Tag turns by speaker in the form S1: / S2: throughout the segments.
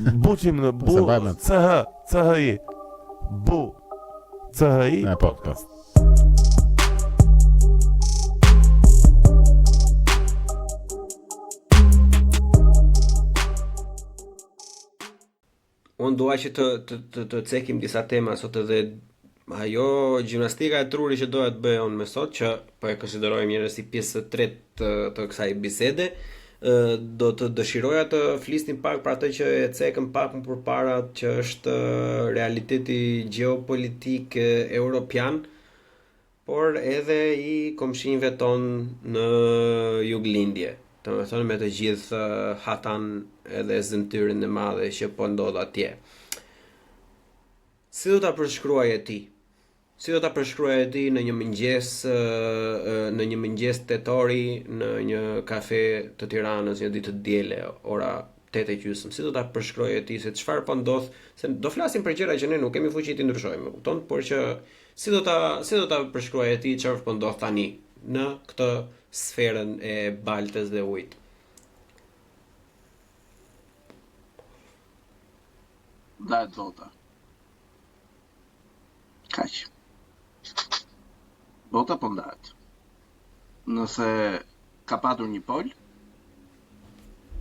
S1: Buçim në bu CHI. Bu CHI podcast.
S2: Unë dua që të cekim disa tema sot edhe ajo gjimnastika e trurit që doja të bëj unë me sot, që po e konsideroj mirë si pjesë të tretë të kësaj bisede. Do të dëshiroja të flisnim pak për atë që e cekëm pak më përpara, që është realiteti gjeopolitik europian, por edhe i komshinjve tonë në juglindje. Të me thonë me të gjithë hatan edhe zëntyrin e madhe që po ndodh atje. Si do ta përshkruaje ti? Si do ta përshkruaje ti në një mëngjes tetori në një kafe të Tiranës një ditë të diele, ora 8:30? Si do ta përshkruaje ti se çfarë po ndodh? Se do flasim për gjëra që ne nuk kemi fuqi të ndryshojmë, kupton? Por që si do ta përshkruaje ti çfarë po ndodh tani në këtë sferën e baltës dhe ujit?
S3: Ndahet bota. Kaq. Bota po ndahet. Nëse ka patur një pol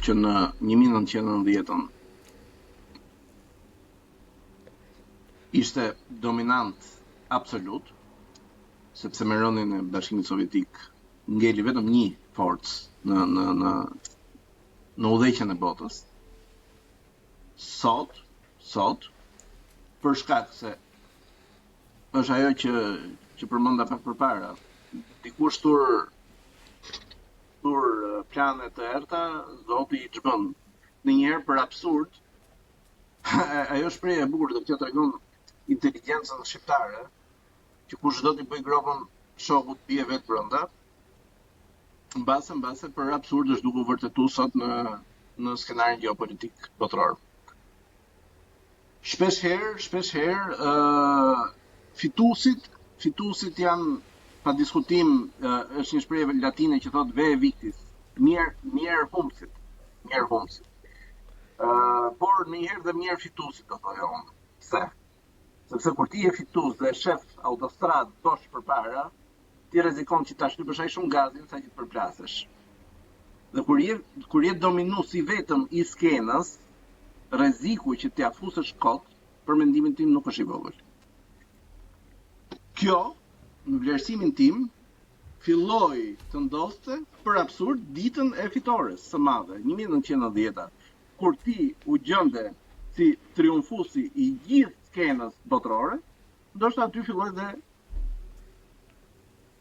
S3: që në 1990 ishte dominant absolut, sepse me rënien e Bashkimit Sovjetik ngeli vetëm një forcë në udhëheqjen e botës. Sot, për shkak se është ajo që përmenda pak përpara, dikush tur plane të errta, Zoti i çbën. Ndonjëherë për absurd, ajo shprehje e bukur dhe kjo tregon inteligjencën shqiptare, që kush do t'i bëj gropën shokut bie vetë brenda. Mbase për absurd është duke u vërtetuar sot në skenarin gjeopolitik botror. Shpesh herë fituesit janë pa diskutim, është një shprehje latine që thotë ve victis, mirë humbësit. Por ndonjëherë dhe mirë fituesit do thoja unë. Pse? Sepse kur ti je fitues dhe shef autostradë bosh përpara, ti rrezikon që ta shtypësh ai shumë gazin sa që të përplasesh. Dhe kur je dominues i vetëm i skenës, rreziku që t'ia fusësh kot, për mendimin tim nuk është i vogël. Kjo, në vlerësimin tim, filloi të ndodhte për absurd ditën e fitores së madhe, 1990, kur ti u gjende si triumfusi i gjithë skenës botrore, ndoshta aty filloi dhe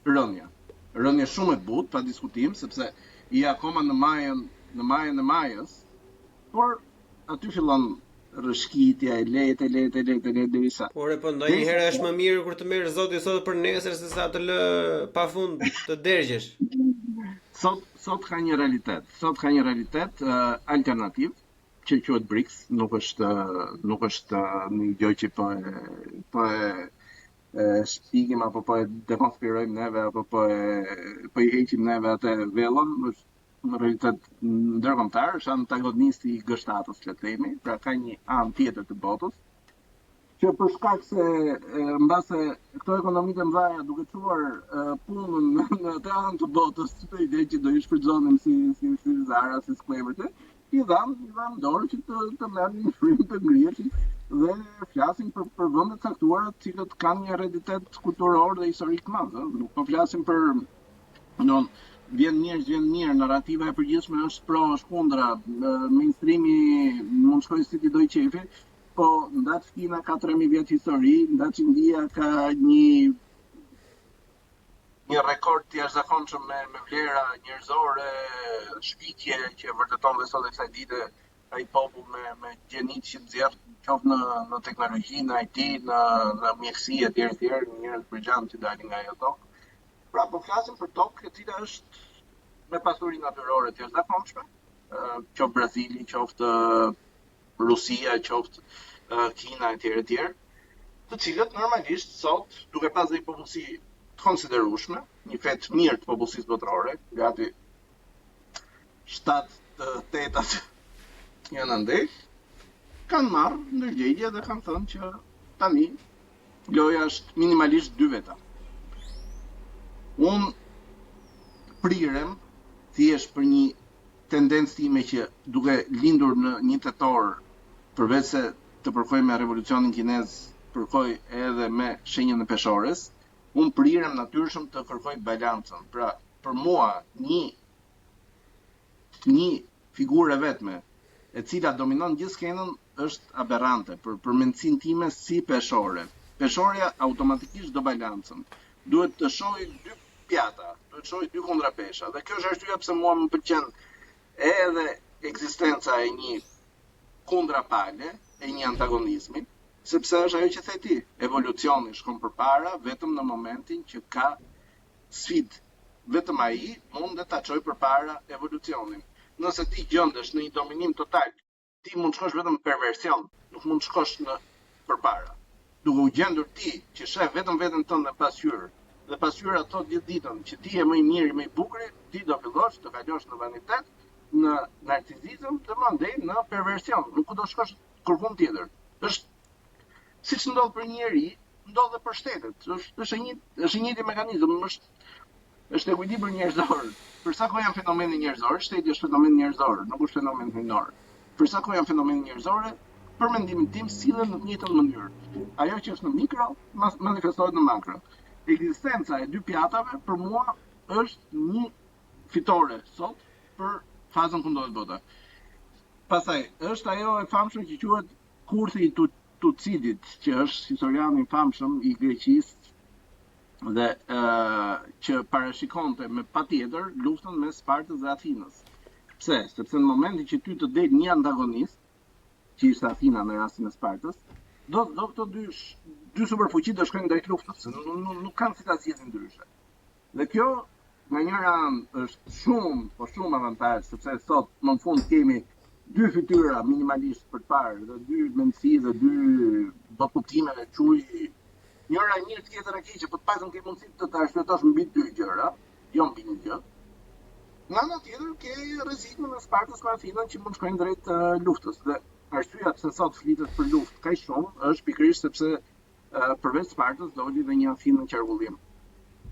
S3: rënja shumë e butë, pa diskutim, sepse i akoma në majën e majës, por aty fillon rëshkitja e lehtë derisa.
S2: Por po ndonjëherë është më mirë kur të merr Zoti sot për nesër se sa të lë pafund të dergjesh.
S3: Sot ka një realitet alternativ që quhet BRICS, nuk është një gjë që po e shpigim apo po e dekonspirojmë neve apo po i heqim neve atë vellën, është në realitet ndërkombëtar, është antagonisti i G7-s, le të themi, pra ka një anë tjetër të botës, që për shkak se mbase këto ekonomitë e mëdha duke çuar punën në atë anë të botës, të ide që do i shfrytëzonin si Zara, si Square, i dham dorë që të merrin një frymë të ngrihesh dhe flasin për vende të caktuara të cilët kanë një hereditet kulturor dhe historik të madh, nuk po flasim për vjen mirë, narrativa e përgjithshme është pro, është kundra, mainstreami mund shkojë si ti doj qefi, po ndaç Kina ka 3000 vjet histori, ndaç India ka një rekord të jashtëzakonshëm me vlera njerëzore, shpikje që vërteton dhe sot e kësaj dite ai popull me gjenit që nxjerr qoftë në teknologji, në IT, në mjekësi etj, njerëz brigjantë që dalin nga ajo tokë. Pra po flasim për tokë e cila është me pasuri natyrore të jashtëzakonshme, qoftë Brazili, qoftë Rusia, qoftë Kina etj, të cilët normalisht sot, duke pasur një popullsi të konsiderueshme, një fetë mirë të popullsisë botërore, gati 7/8 janë andej, kanë marrë ndërgjegje dhe kanë thënë që tani loja është minimalisht 2 veta. Unë prirem thjesht për një tendencë time që duke lindur në 1 tetor, përveç se të përkoj me revolucionin kinez, përkoj edhe me shenjën e peshores, unë prirem natyrshëm të kërkoj balancën. Pra, për mua, një figurë e vetme, e cila dominon gjithë skenën, është aberrante për mendsinë time si peshore. Peshorja automatikisht do balancën. Duhet të shohë 2 pjata, duhet të shohë 2 kontrapesha. Dhe kjo është arsyeja pse mua më pëlqen edhe ekzistenca e një kontrapale, e një antagonizmi, sepse është ajo që the ti, evolucioni shkon përpara vetëm në momentin që ka sfidë. Vetëm ai mund të ta çojë përpara evolucionin. Nëse ti gjendesh në një dominim total, ti mund të shkosh vetëm në perversion, nuk mund të shkosh në përpara. Duke u gjendur ti që sheh vetëm veten tënde pasqyrë, dhe pasqyra thot gjithë ditën që ti je më i miri, më i bukur, ti do fillosh të kalosh në vanitet, në narcisizëm dhe mandej në perversion. Nuk do shkosh kërkun tjetër. Është siç ndodh për një njeri, ndodh edhe për shtetet. Është një mekanizëm, është ekuilibër njerëzor. Për sa kohë janë fenomene njerëzore, shteti është fenomen njerëzor, nuk është fenomen hyjnor. Për sa kohë janë fenomene njerëzore, për mendimin tim sillen në të njëjtën mënyrë. Ajo që është në mikro manifestohet në makro. Ekzistenca e 2 pjatave për mua është një fitore sot për fazën ku ndodhet bota. Pastaj është ajo e famshme që quhet kurthi i Tucidit, që është historian i famshëm i Greqisë dhe që parashikonte me patjetër luftën mes Spartës dhe Athinës. Pse? Sepse në momentin që ty të del një antagonist, që ishte Athina në rastin e Spartës, do këto dy superfuqi do shkojnë drejt luftës, nuk kanë si ta zgjidhin ndryshe. Dhe kjo nga njëra anë është shumë avantazh, sepse sot në fund kemi 2 fytyra minimalisht për të parë, dhe 2 mendësi dhe 2 botuptime dhe quj njëra mirë tjetër e keqe, po të paktën ke mundësi të arsyetosh mbi 2 gjëra, jo mbi një gjë. Nga ana tjetër ke rrezikun e Spartës me Athinën që mund shkojnë drejt luftës. Dhe arsyeja pse sot flitet për luftë kaq shumë është pikërisht sepse përveç Spartës doli dhe një Athinë në qarkullim.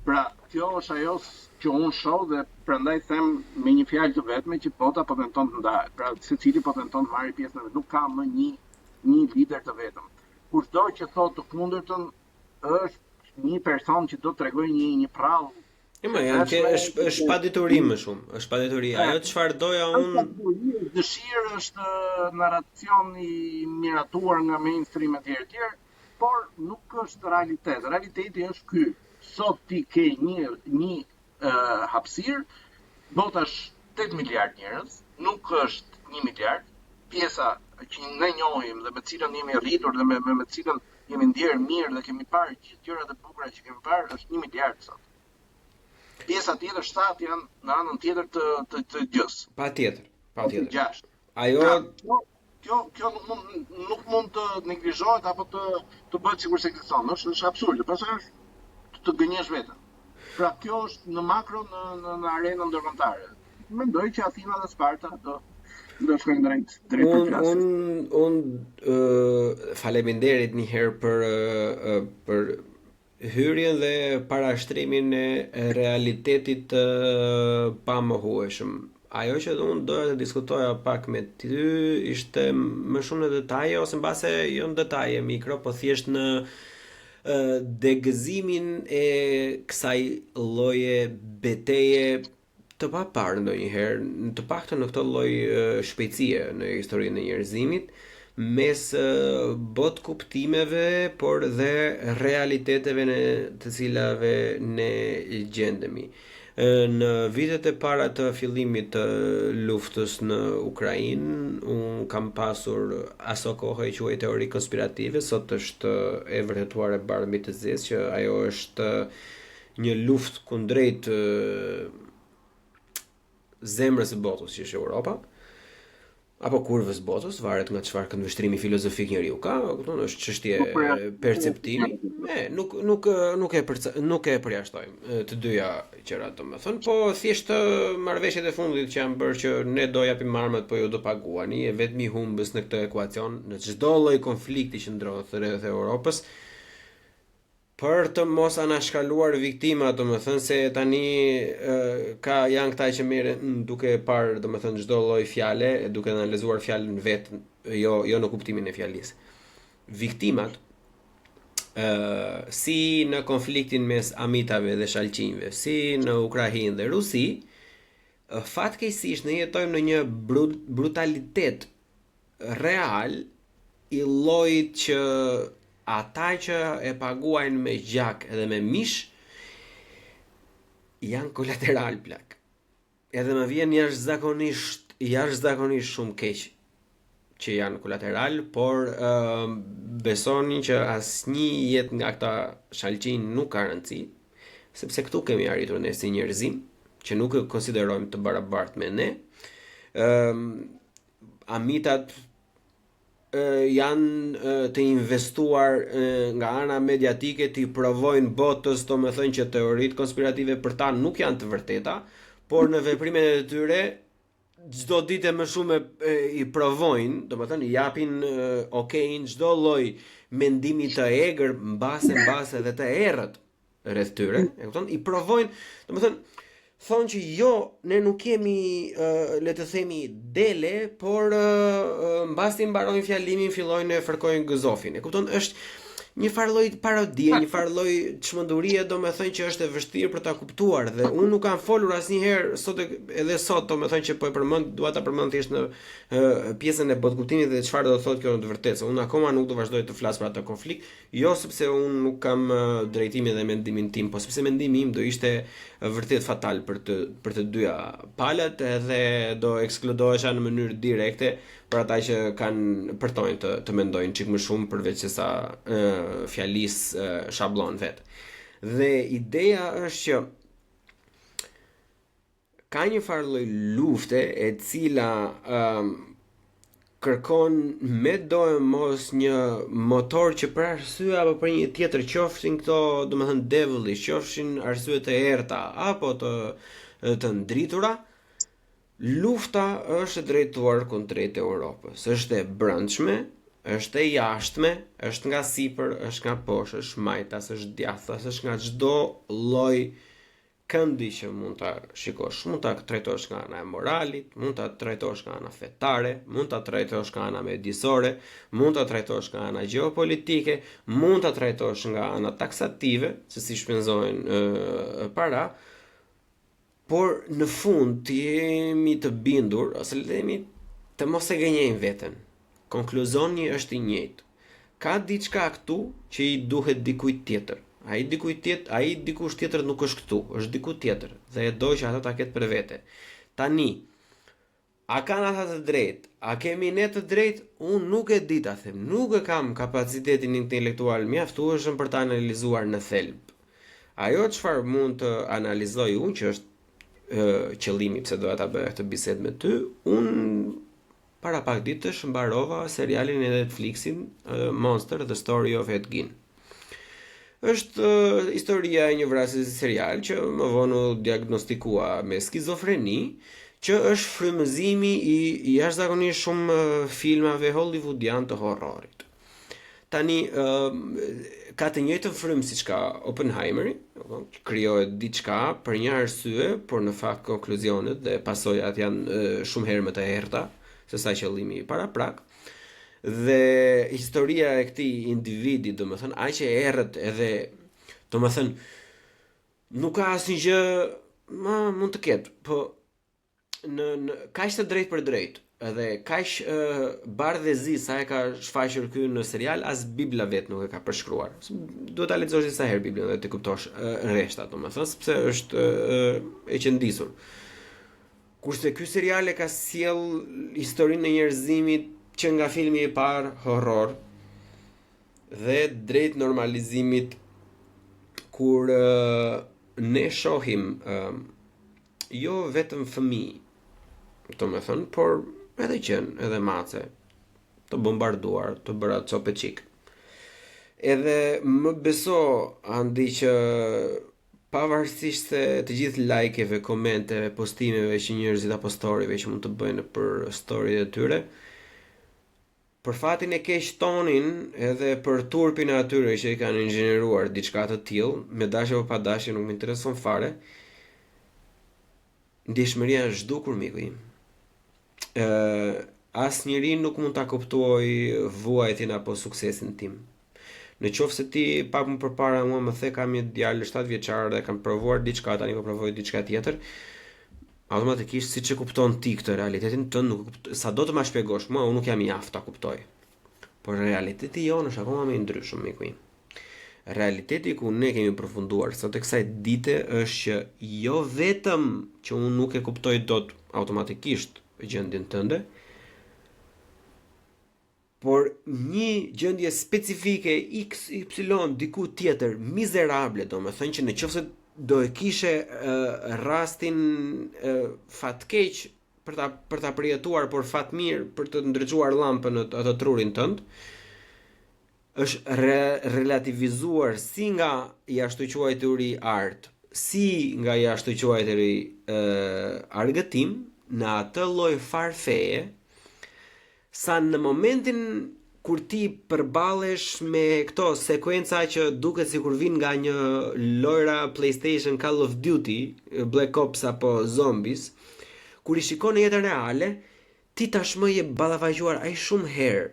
S3: Pra, kjo është ajo që unë shoh dhe prandaj them me një fjalë të vetme që bota po tenton të ndahet. Pra, secili po tenton të marrë pjesën e vet, nuk ka më një lider të vetëm. Kushdo që thotë të kundërtën është një person që do të tregojë një prallë.
S2: Është padituri më shumë, është padituri. Ajo çfarë doja unë
S3: dëshirë është narracion i miratuar nga mainstream e tjerë, por nuk është realitet. Realiteti është ky. Sot ti ke një hapësirë, bota është 8 miliard njerëz, nuk është 1 miliard. Pjesa që ne njohim dhe me cilën jemi rritur dhe me cilën jemi ndjerë mirë dhe kemi parë gjithë gjërat e bukura që kemi parë është 1 miliard sot. Pjesa tjetër 7 janë në anën tjetër të gjës.
S2: Patjetër.
S3: 6.
S2: Ajo
S3: kjo nuk mund të neglizhohet apo të bëhet sikur se ekziston. Është absurde. Pastaj është të gënjesh veten. Pra kjo është në makro në arenën ndërkombëtare. Mendoj që Athina dhe Sparta do shkojnë drejt përplasjes.
S2: Unë faleminderit një herë për hyrjen dhe parashtrimin e realitetit të pamohueshëm. Ajo që unë doja të diskutoja pak me ty ishte më shumë në detaje, ose mbase jo në detaje mikro, po thjesht në degëzimin e kësaj lloje beteje të paparë ndonjëherë, të paktën në këtë lloj shpejtësie në historinë e njerëzimit, mes bot kuptimeve, por dhe realiteteve në të cilave ne gjendemi. Në vitet e para të fillimit të luftës në Ukrainë, unë kam pasur aso kohë e quaj teori konspirative, sot është e vërtetuar e bardhë mbi të zezë që ajo është një luftë kundrejt zemrës së botës që është Europa. apo kurvës botës, varet nga çfarë këndvështrimi filozofik njeriu ka, kupton, është çështje perceptimi. Nuk e përjashtojmë të dyja gjërat, domethënë, po thjesht marrëveshjet e fundit që janë bërë që ne do japim armët, po ju do paguani, e vetmi humbës në këtë ekuacion, në çdo lloj konflikti që ndrohet rreth Europës, për të mos anashkaluar viktima, domethënë se tani janë këta që merren duke parë domethënë çdo lloj fjale, duke analizuar fjalën vetë, jo në kuptimin e fjalisë. Viktimat si në konfliktin mes amitave dhe shalqinjve, si në Ukrainë dhe Rusi, fatkeqësisht ne jetojmë në një brutalitet real i llojit që ata që e paguajnë me gjak edhe me mish janë kolateral plak. Edhe më vjen jashtëzakonisht shumë keq që janë kolateral, por besoni që asnjë jetë nga këta shalqin nuk ka rëndësi, sepse këtu kemi arritur ne si njerëzim, që nuk e konsiderojmë të barabartë me ne. Amitat janë të investuar nga ana mediatike të i provojnë botës, domethënë që teoritë konspirative për ta nuk janë të vërteta, por në veprimet e tyre çdo ditë më shumë i provojnë, domethënë i japin okejin çdo lloj mendimi të egër mbase dhe të errët rreth tyre, e kupton? I provojnë, domethënë thonë që jo, ne nuk kemi, le të themi, dele, por mbasi mbarojnë fjalimin, fillojnë e fërkojnë gëzofin. E kupton, është një farë lloj parodie, një farë lloj çmendurie, domethënë që është e vështirë për ta kuptuar, dhe unë nuk kam folur asnjëherë edhe sot, domethënë që po e përmend, dua ta përmend thjesht në pjesën e botkuptimit dhe çfarë do të thotë kjo në të vërtetë. Unë akoma nuk do vazhdoj të flas për atë konflikt, jo sepse unë nuk kam drejtimin dhe mendimin tim, po sepse mendimi im do ishte vërtet fatal për të dyja palët, edhe do ekskludohesha në mënyrë direkte për ata që kanë përtojnë të mendojnë çik më shumë përveç se sa fjalis shablon vet. Dhe ideja është që ka një farë lloj lufte e cila kërkon me do e mos një motor që për arsye apo për një tjetër, qofshin këto, domethënë devilish, qofshin arsye të errta apo të ndritura, lufta është drejtuar kundrejt Europës. Është e brendshme, është e jashtme, është nga sipër, është nga poshtë, është majtas, është djathtas, është nga çdo lloj këndi që mund ta shikosh. Mund ta trajtosh nga ana e moralit, mund ta trajtosh nga ana fetare, mund ta trajtosh nga ana mjedisore, mund ta trajtosh nga ana gjeopolitike, mund ta trajtosh nga ana taksative, se si shpenzohen para. Por në fund të jemi të bindur, ose le të themi të mos e gënjejmë veten. Konkluzoni është i njëjtë. Ka diçka këtu që i duhet dikujt tjetër. Ai dikush tjetër nuk është këtu, është diku tjetër dhe e do që ata ta ketë për vete. Tani, a kanë ata të drejtë? A kemi ne të drejtë? Unë nuk e di ta them, nuk e kam kapacitetin intelektual mjaftueshëm për ta analizuar në thelb. Ajo çfarë mund të analizoj unë, që është qëllimi pse doja ta bëja këtë bisedë me ty, unë para pak ditësh mbarova serialin e Netflixin Monster: The Story of Ed Gein. Është historia e një vrasësi serial që më vonë u diagnostikua me skizofreni, që është frymëzimi i jashtëzakonisht shumë filmave hollywoodian të horrorit. Tani ka të njëjtën frymë siç ka Oppenheimeri, krijohet diçka për një arsye, por në fakt konkluzionet dhe pasojat janë shumë herë më të errta se sa qëllimi paraprak. Dhe historia e këtij individi, domethënë, aq e errët edhe, domethënë, nuk ka asnjë gjë, mund të ketë, po në kaq të drejtë për drejtë, edhe kaq bardhëzi sa e ka shfaqur ky në serial, as Bibla vet nuk e ka përshkruar. Duhet ta lexosh disa herë Biblën dhe të kuptosh rreshtat, domethënë, sepse është e qëndisur. Kurse ky serial e ka sjell historinë e njerëzimit që nga filmi i parë horror dhe drejt normalizimit, kur ne shohim jo vetëm fëmijë, domethënë, por edhe qen, edhe mace, të bombarduar, të bëra cope qik. Edhe më beso, andi që pavarësisht se të gjithë lajkeve, komenteve, postimeve që njerëzit apo storyve që mund të bëjnë për storyt e tyre, për fatin e keq tonin edhe për turpin e atyre që i kanë inxhinieruar diçka të tillë, me dashje apo pa dashje nuk më intereson fare. Ndjeshmëria është zhdukur, miku im. Asnjëri nuk mund ta kuptoj vuajtjen apo suksesin tim. Në qoftë se ti pak më përpara mua më the kam një djalë 7 vjeçar dhe kam provuar diçka, tani po provoj diçka tjetër, automatikisht siç e kupton ti këtë realitetin tënd nuk sado të ma shpjegosh, unë nuk jam i aftë ta kuptoj. Por realiteti jonë është akoma më i ndryshëm, miku im. Realiteti ku ne kemi përfunduar sot e kësaj dite është që jo vetëm që unë nuk e kuptoj dot automatikisht gjendjen tënde, por një gjendje specifike XY diku tjetër mizerable, do me thënë që në qofse do e kishe rastin fatkeq për ta përjetuar, por fat mirë për të ndryquar llampën atë trurin tënd, është relativizuar si nga jashtëquajturi art, si nga jashtëquajturi argëtim në atë lloj farfeje, sa në momentin kur ti përballesh me këto sekuenca që duket sikur vijnë nga një lojra PlayStation Call of Duty, Black Ops apo Zombies, kur i shikon në jetën reale, ti tashmë je ballavaquar aq shumë herë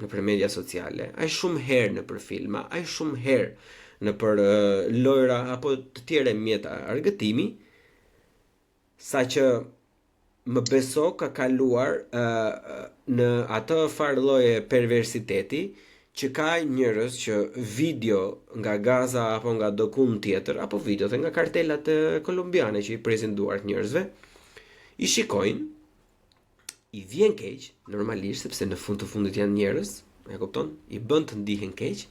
S2: nëpër media sociale, aq shumë herë nëpër filma, aq shumë herë nëpër lojra apo të tjera mjeta argëtimi, saqë më beso ka kaluar në atë farë lloje perversiteti që ka njerëz që video nga Gaza apo nga dokun tjetër apo video nga kartelat kolumbiane që i presin duart njerëzve, i shikojnë, i vjen keq, normalisht sepse në fund të fundit janë njerëz, e kupton? I bën të ndihen keq,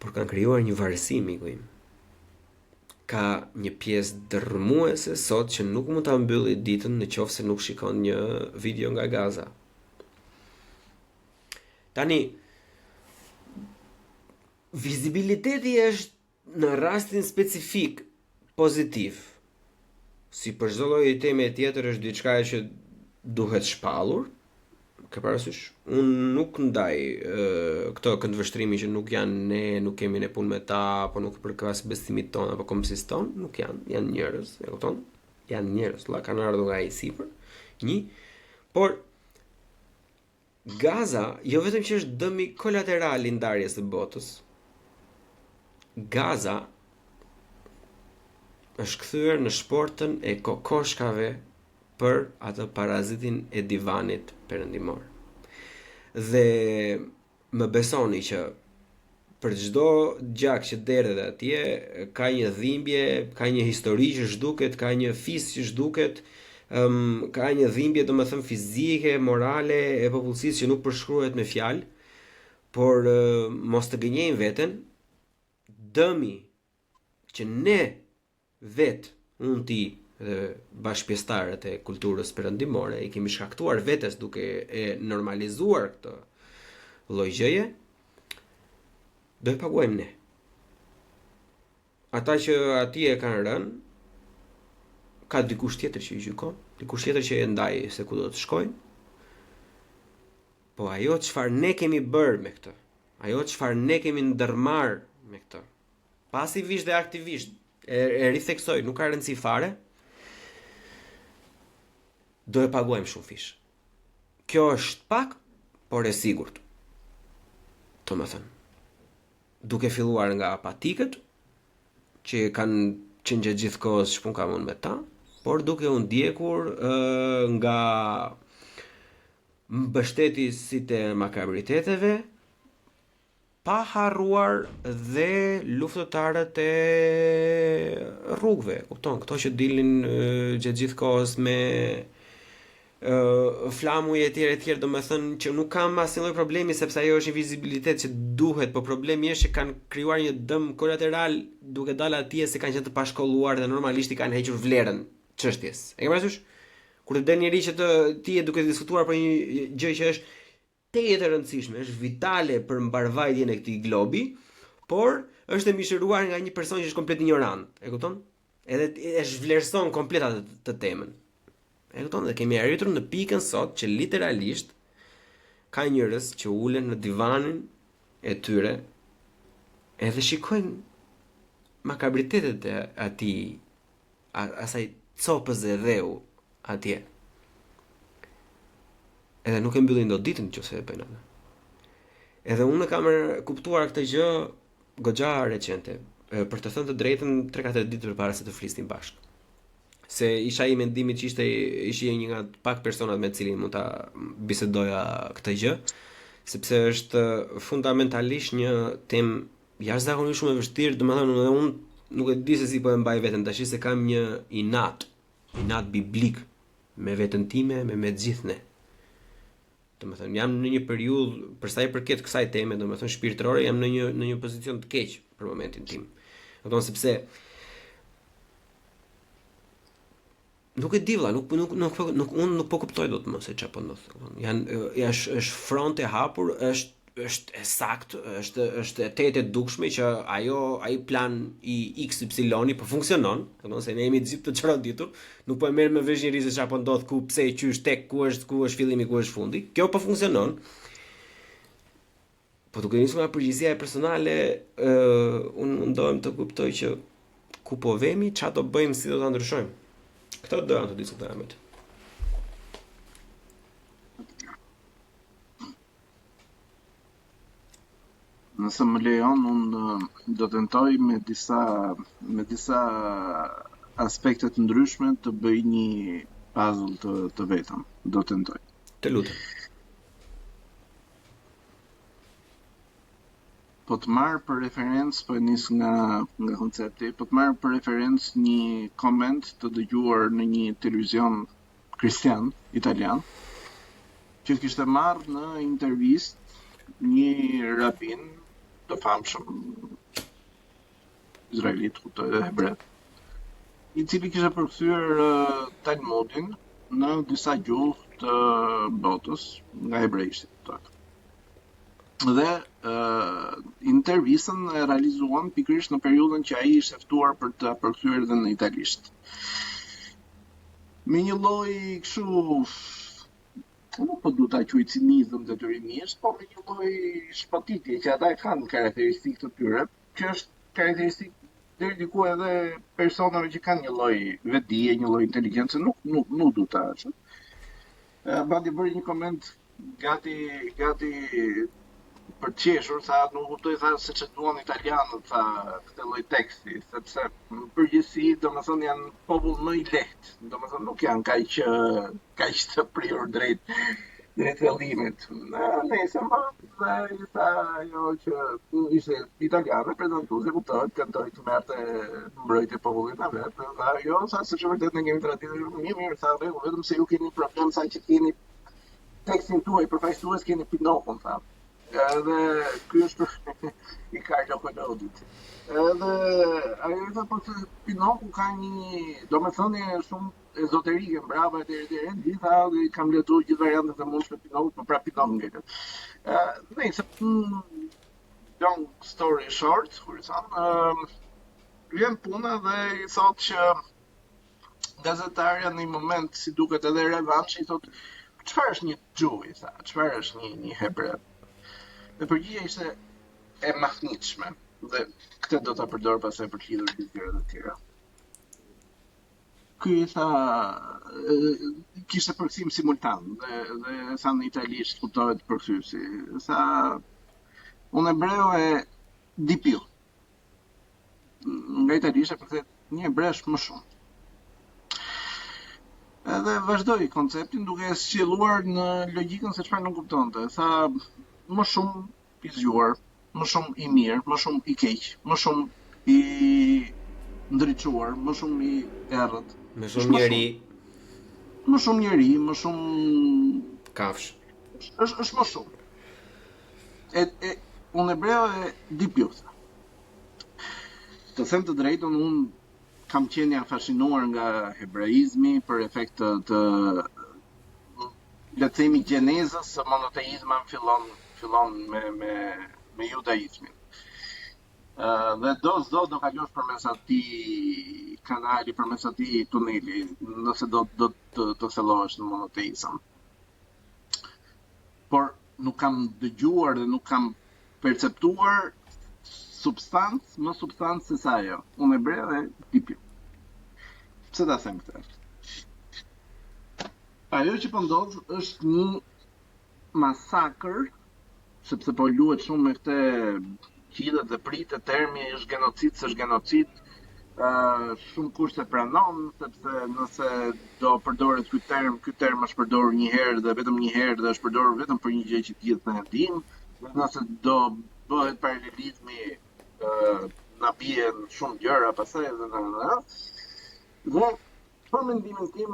S2: por kanë krijuar një varësi, miku im. Ka një pjesë dërmuese sot që nuk mund ta mbylli ditën në qoftë se nuk shikon një video nga Gaza. Tani, vizibiliteti është në rastin specifik pozitiv. Si për çdo lloj teme tjetër është diçka që duhet shpallur. Ke parasysh, unë nuk ndaj këto këndvështrimi që nuk janë ne, nuk kemi ne punë me ta, apo nuk përkas besimit ton apo komsis ton, nuk janë njerëz, e kupton? Janë njerëz, kanë ardhur nga ai sipër. Por Gaza jo vetëm që është dëmi kolateral i ndarjes së botës. Gaza është kthyer në shportën e kokoshkave për atë parazitin e divanit perëndimor. Dhe më besoni që për çdo gjak që derdhet atje ka një dhimbje, ka një histori që zhduket, ka një fis që zhduket, ka një dhimbje domethënë fizike, morale e popullsisë që nuk përshkruhet me fjalë, por mos të gënjejmë veten, dëmi që ne vet, unë ti dhe bashkëpjestarët e kulturës perëndimore i kemi shkaktuar vetes duke e normalizuar këtë lloj gjëje, do e paguajmë ne. Ata që atje kanë rënë, ka dikush tjetër që i gjykon, dikush tjetër që e ndaj se ku do të shkojnë. Po ajo çfarë ne kemi bërë me këtë, ajo çfarë ne kemi ndërmarr me këtë, pasivisht dhe aktivisht, e ritheksoj, nuk ka rëndësi fare, do e paguajmë shumë fish. Kjo është pak, por e sigurt. Të më thënë. Duke filluar nga patikët, që kanë qenë gjithë kohës shpun kam unë me ta, por duke unë ndjekur nga mbështetësit e makabriteteve, pa harruar dhe luftëtarët e rrugëve, kupton, këto që dilin gjatë gjithë kohës me flamuj e tjerë, do me thënë që nuk kam asnjë lloj problemi sepse ajo është një vizibilitet që duhet, po problemi është që kanë krijuar një dëm kolateral duke dalë atje se kanë qenë të pashkolluar dhe normalisht i kanë hequr vlerën çështjes. E ke parasysh? Kur të del njëri që ti je duke diskutuar për një gjë që është tejet e rëndësishme, është vitale për mbarvajtjen e këtij globi, por është e mishëruar nga një person që është komplet ignorant, e kupton? Edhe e zhvlerëson komplet atë të temën. E kupton? Dhe kemi arritur në pikën sot që literalisht ka njerëz që ulen në divanin e tyre edhe shikojnë makabritetet e atij asaj copës e dheu atje. Edhe nuk e mbyllin dot ditën nëse e bëjnë atë. Edhe unë kam kuptuar këtë gjë goxha recente, për të thënë të drejtën 3-4 ditë përpara se të flisnim bashkë. Se isha i mendimit që ishte një nga pak personat me të cilin mund ta bisedoja këtë gjë, sepse është fundamentalisht një temë jashtëzakonisht shumë e vështirë, domethënë edhe unë nuk e di se si po e mbaj veten tash, se kam një inat biblik me veten time, me të gjithë ne. Domethënë jam në një periudhë për sa i përket kësaj teme, domethënë shpirtërore, jam në një pozicion të keq për momentin tim. Domethënë sepse nuk e di valla, unë nuk po kuptoj dot më se çfarë po ndodh. Është front e hapur, është e saktë, është e tetë e dukshme që ai plan i XY po funksionon, domethënë se ne jemi të gjithë të çroditur, nuk po e merr me vesh njerëz se çfarë po ndodh, ku, pse, qysh, tek, ku është fillimi, ku është fundi. Kjo po funksionon. Po duke nisur nga përgjegjësia e personale, unë mundohem të kuptoj që ku po vemi, çfarë do bëjmë, si do ta ndryshojmë. Këto do të diskutojmë me ty.
S3: Nëse më lejon, unë do tentoj me disa aspekte të ndryshme të bëj një puzzle të vetëm. Do tentoj.
S2: Të lutem.
S3: Po të marr për referencë, po e nis nga koncepti, po të marr për referencë një koment të dëgjuar në një televizion kristian italian, që kishte marrë në intervistë një rabin të famshëm izraelit, kuptoj, hebret, i cili kishte përkthyer Talmudin në disa gjuhë të botës nga hebrejisht. Dhe intervistën e realizuan pikërisht në periudhën që ai ishte ftuar për të përkthyer edhe në italisht. Me një lloj kështu, nuk po du ta quaj cinizëm detyrimisht, po me një lloj shpatitje që ata e kanë karakteristikë të tyre, që është karakteristikë deri diku edhe personave që kanë një lloj vetdije, një lloj inteligjencë, nuk du ta ashtu. Bandi bëri një koment gati për të qeshur, tha, nuk kuptoj, tha, se që duan italianët, tha, këtë lloj teksti, sepse në përgjithësi, domethënë janë popull më i lehtë, domethënë nuk janë kaq të prirur drejt vellimit. Nëse më dhe tha ajo që ishte italiane, prezantuese, kuptohet, këndoj të merrte mbrojtje popullit në vetë, tha, jo, sa se që vërtet ne kemi traditë, mirë, tha, vetëm se ju keni problem sa që keni tekstin tuaj përfaqësues, keni Pinokon, tha. Edhe ky është i Carlo Collodit. Edhe ajo i tha, po se Pinoku ka një domethënie shumë ezoterike, brava deri gjitha, dhe kam lexuar gjithë variantet e mundshme të Pinokut, por pra Pinoku ngjelet. Nëse long story short, kur i thon, vjen puna dhe i thotë që gazetarja në një moment, si duket edhe revanshi, i thotë, çfarë është një gjuhë, i tha, çfarë është një hebrev? Dhe përgjigja ishte e mahnitshme, dhe këtë do ta përdor pastaj për të lidhur gjëra të tjera. Ky i tha, kishte përkthim simultan, dhe tha në italisht, kuptohet përkthyesi. Tha, unë hebreu e di più. Nga italisht e përkthet një hebresh më shumë. Edhe vazhdoi konceptin duke sjellluar në logjikën se çfarë nuk kuptonte. Tha, më shumë i zgjuar, më shumë i mirë, më shumë i keq, më shumë i ndriçuar, më shumë i errët.
S2: Më shumë njeri.
S3: Më shumë njeri, më shumë
S2: kafsh.
S3: Është më shumë. Unë hebreu e di più. Të them të drejtën, unë kam qenë fascinuar nga hebraizmi për efekt të le të themi gjenezës së monoteizmi fillon me judaizmin. Dhe do kalosh përmes atij kanali, përmes atij tuneli, nëse do të thellohesh në monoteizëm. Por nuk kam dëgjuar dhe nuk kam perceptuar më substancë se sa ajo. Unë e bre dhe tipi. Pse ta them këtë? Ajo që po ndodh është një masakër, sepse po luhet shumë me këtë qidhet dhe pritet termi është genocid, s'është genocid. Shumë kush e pranon, sepse nëse do përdoret ky term është përdorur një herë dhe vetëm një herë dhe është përdorur vetëm për një gjë që të gjithë ne e dimë, dhe nëse do bëhet paralelizmi na bien shumë gjëra pastaj dhe për mendimin tim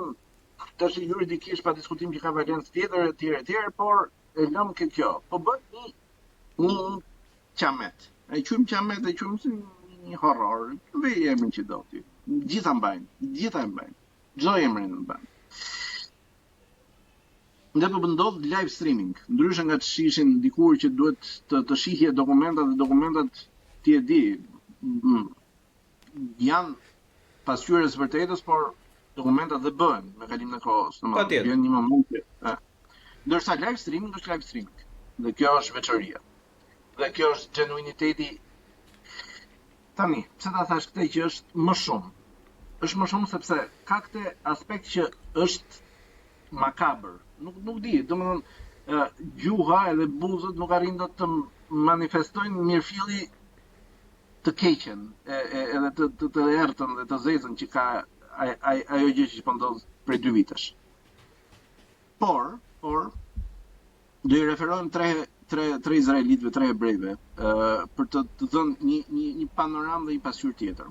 S3: tash juridikisht pa diskutim që ka valencë tjetër etj, por e lëm ke kjo. Po bëhet një qamet. E quajmë qamet, e quajmë si një horror. Vej emrin që do ti. Gjitha e mbajnë. Çdo emrin e mbajnë. Dhe po ndodh live streaming, ndryshe nga të shishin dikur që duhet të shihje dokumentat dhe dokumentat ti e di janë pasqyrës vërtetës, por dokumentat dhe bëhen me kalimin e kohës. Vjen një moment ndërsa live streaming është live streaming. Dhe kjo është veçoria. Dhe kjo është genuiniteti. Tani, pse ta thash këtë që është më shumë? Është më shumë sepse ka këtë aspekt që është makabër. Nuk di, domethënë gjuha edhe buzët nuk arrin dot të manifestojnë mirëfilli të keqen, edhe të errëtën dhe të zezën që ka ajo gjë që po ndodh prej 2 vitesh. Por do i referohem tre izraelitëve, 3 hebrejve, për të dhënë një panoramë dhe një pasqyrë tjetër.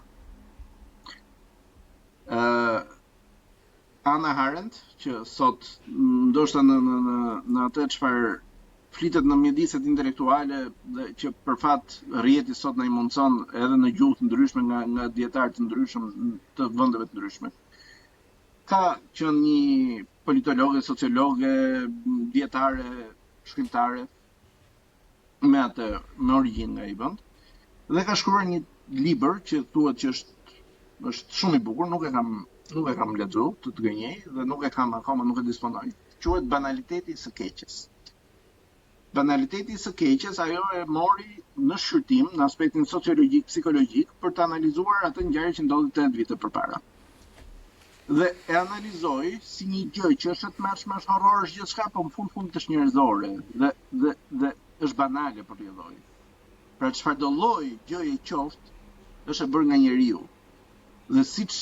S3: Hannah Arendt, që sot ndoshta në atë çfarë flitet në mjediset intelektuale dhe që për fat rrjeti sot na i mundson edhe në gjuhë të ndryshme nga dietarë të ndryshëm të vendeve të ndryshme. Ka qenë një politologe, sociologe, dietare, shkrimtare me origjinë nga ai vend dhe ka shkruar një libër që thuhet që është shumë i bukur, nuk e kam lexuar të gënjej dhe nuk e disponoj. Quhet Banaliteti i së keqes. Banaliteti i së keqes, ajo e mori në shqyrtim, në aspektin sociologjik, psikologjik, për të analizuar atë ngjarje që ndodhi 8 vite përpara. Dhe e analizoi si një gjë që është e tmerrshme, është horror, është gjithçka, po në fund është njerëzore dhe është banale për rrjedhoj. Pra çfarëdo lloj gjëje qoftë, është e bërë nga njeriu. Dhe siç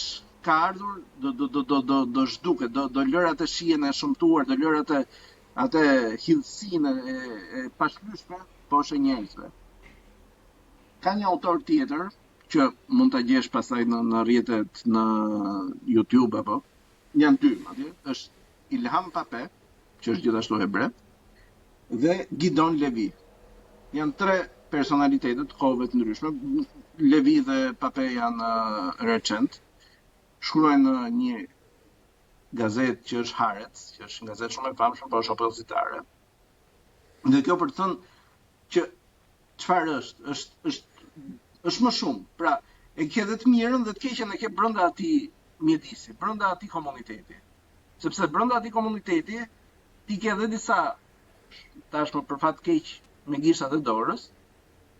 S3: ka ardhur do zhduket, do lër atë shijen e shëmtuar, do lër atë hidhsinë e pashlyeshme poshtë njerëzve. Ka një autor tjetër që mund ta gjesh pastaj në rrjetet në YouTube apo janë 2 atje, është Ilham Pape, që është gjithashtu hebre, dhe Gidon Levi. Janë 3 personalitete të kohëve të ndryshme. Levi dhe Pape janë recent. Shkruajnë në një gazetë që është Haaretz, që është një gazetë shumë e famshme, por është opozitare. Dhe kjo për të thënë që çfarë është më shumë. Pra, e ke dhe të mirën dhe të keqen e ke brenda atij mjedisi, brenda atij komuniteti. Sepse brenda atij komuniteti ti ke edhe disa tashmë për fat keq me gishtat e dorës,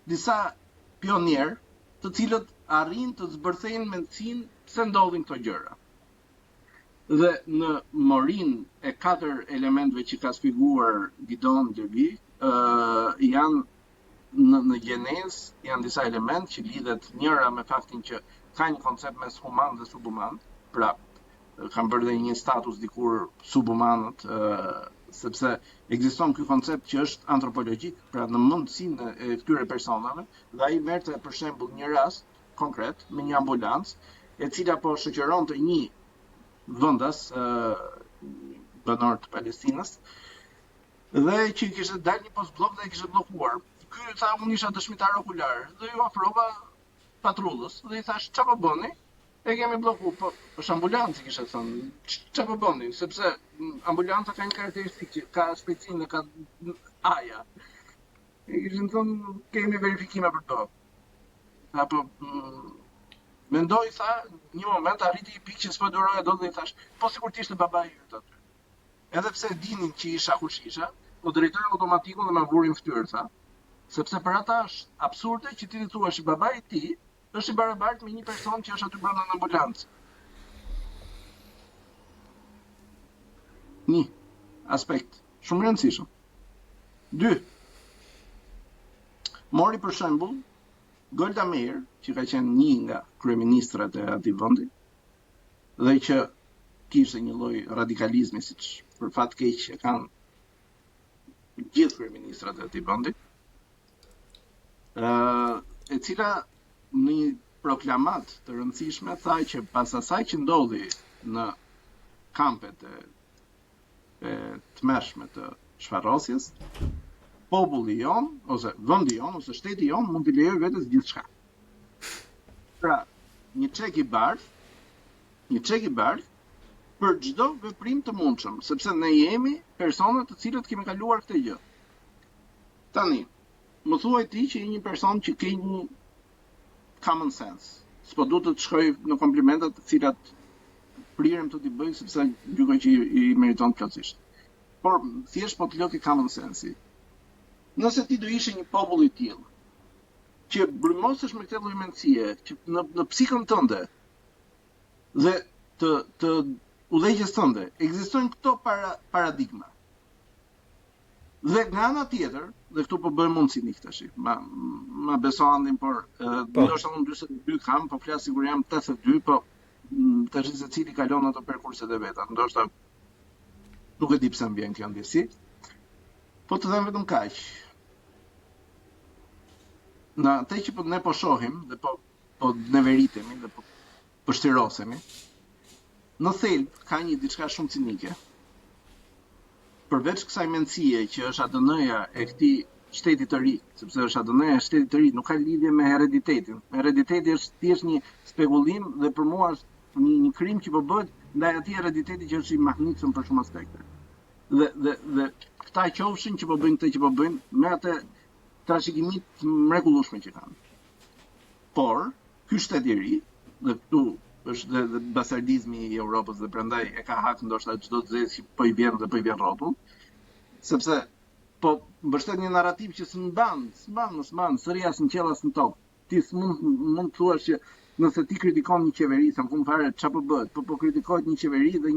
S3: disa pionierë të cilët arrin të zbërthejnë mendsinë pse ndodhin këto gjëra. Dhe në morin e 4 elementeve që ka sfiguar Gidon Levi, janë në gjenezë janë disa elementë që lidhet njëra me faktin që ka një koncept mes human dhe subhuman, pra kanë bërë dhe një status dikur subhumanët, sepse ekziston ky koncept që është antropologjik, pra në mendsinë e këtyre personave, dhe ai merrte për shembull një rast konkret me një ambulancë e cila po shoqëronte një vendas banor të Palestinës dhe që kishte dalë një postblok dhe e kishte bllokuar. Ky tha unë isha dëshmitar okular dhe ju ofrova patrullës dhe i thash çfarë po bëni? E kemi bloku, po është ambulancë kisha thënë. Çfarë po bëni? Sepse ambulanca ka një karakteristikë që ka shpejtësinë, ka aja. E kishin thënë kemi verifikime për to. Apo mendoj tha, një moment arriti i pikë që s'po duroja dot dhe i thash, po sikur të ishte babai yt aty. Edhe pse dinin që isha kush isha, po drejtoi automatikun dhe më vurin fytyrë tha. Sepse për ata është absurde që ti thuash babai i tij është i barabartë me një person që është aty brenda në ambulancë. Një aspekt shumë rëndësishëm. 2. Mori për shembull Golda Meir, që ka qenë një nga kryeministrat e atij vendi, dhe që kishte një lloj radikalizmi siç për fat keq e kanë gjithë kryeministrat e atij vendi, e cila në një proklamat të rëndësishme tha që pas asaj që ndodhi në kampet e tmerrshme të shfarrosjes, populli jon, ose vendi jon, ose shteti jon mund t'i lejojë vetes gjithçka. Pra, një çek i bardh për çdo veprim të mundshëm, sepse ne jemi persona të cilët kemi kaluar këtë gjë. Tani, më thuaj ti që je një person që ke një common sense. S'po du të shkoj në komplimentet të cilat prirem të t'i bëj sepse gjykoj që i meriton plotësisht. Por thjesht po të lë ke common sense-i. Nëse ti do ishe një popull i tillë që brymosesh me këtë lloj mendësie, që në psikën tënde dhe të udhëheqjes tënde ekzistojnë këto paradigma. Dhe nga ana tjetër, dhe këtu po bëjmë mundësinik tash. Ma beso Andin, por ndoshta unë 42 kam, po flas sigur jam 82, po tash secili kalon ato perkurset e veta. Ndoshta nuk e di pse më vjen kjo ndjesi. Po të them vetëm kaq. Në atë që ne po shohim dhe po neveritemi dhe po shtirosemi, në thelb ka një diçka shumë cinike. Përveç kësaj mendësie që është ADN-ja e këtij shteti të ri, sepse është ADN-ja e shtetit të ri, nuk ka lidhje me hereditetin. Herediteti është thjesht një spekullim dhe për mua është një krim që po bëhet ndaj atij herediteti që është i mahnitshëm për shumë aspekte. Dhe këta qofshin që po bëjnë këtë që po bëjnë me atë trashëgimit mrekullueshme që kanë. Por ky shtet i ri, dhe këtu është dhe basardizmi i Europës dhe prandaj e ka hak ndoshta çdo zez që po i vjen rrotull, sepse po mbështet një narrativ që s'mban, sëri as në qiell as në tokë. Ti mund të thuash që nëse ti kritikon një qeveri, sa më fare çfarë po bëhet, po kritikohet një qeveri dhe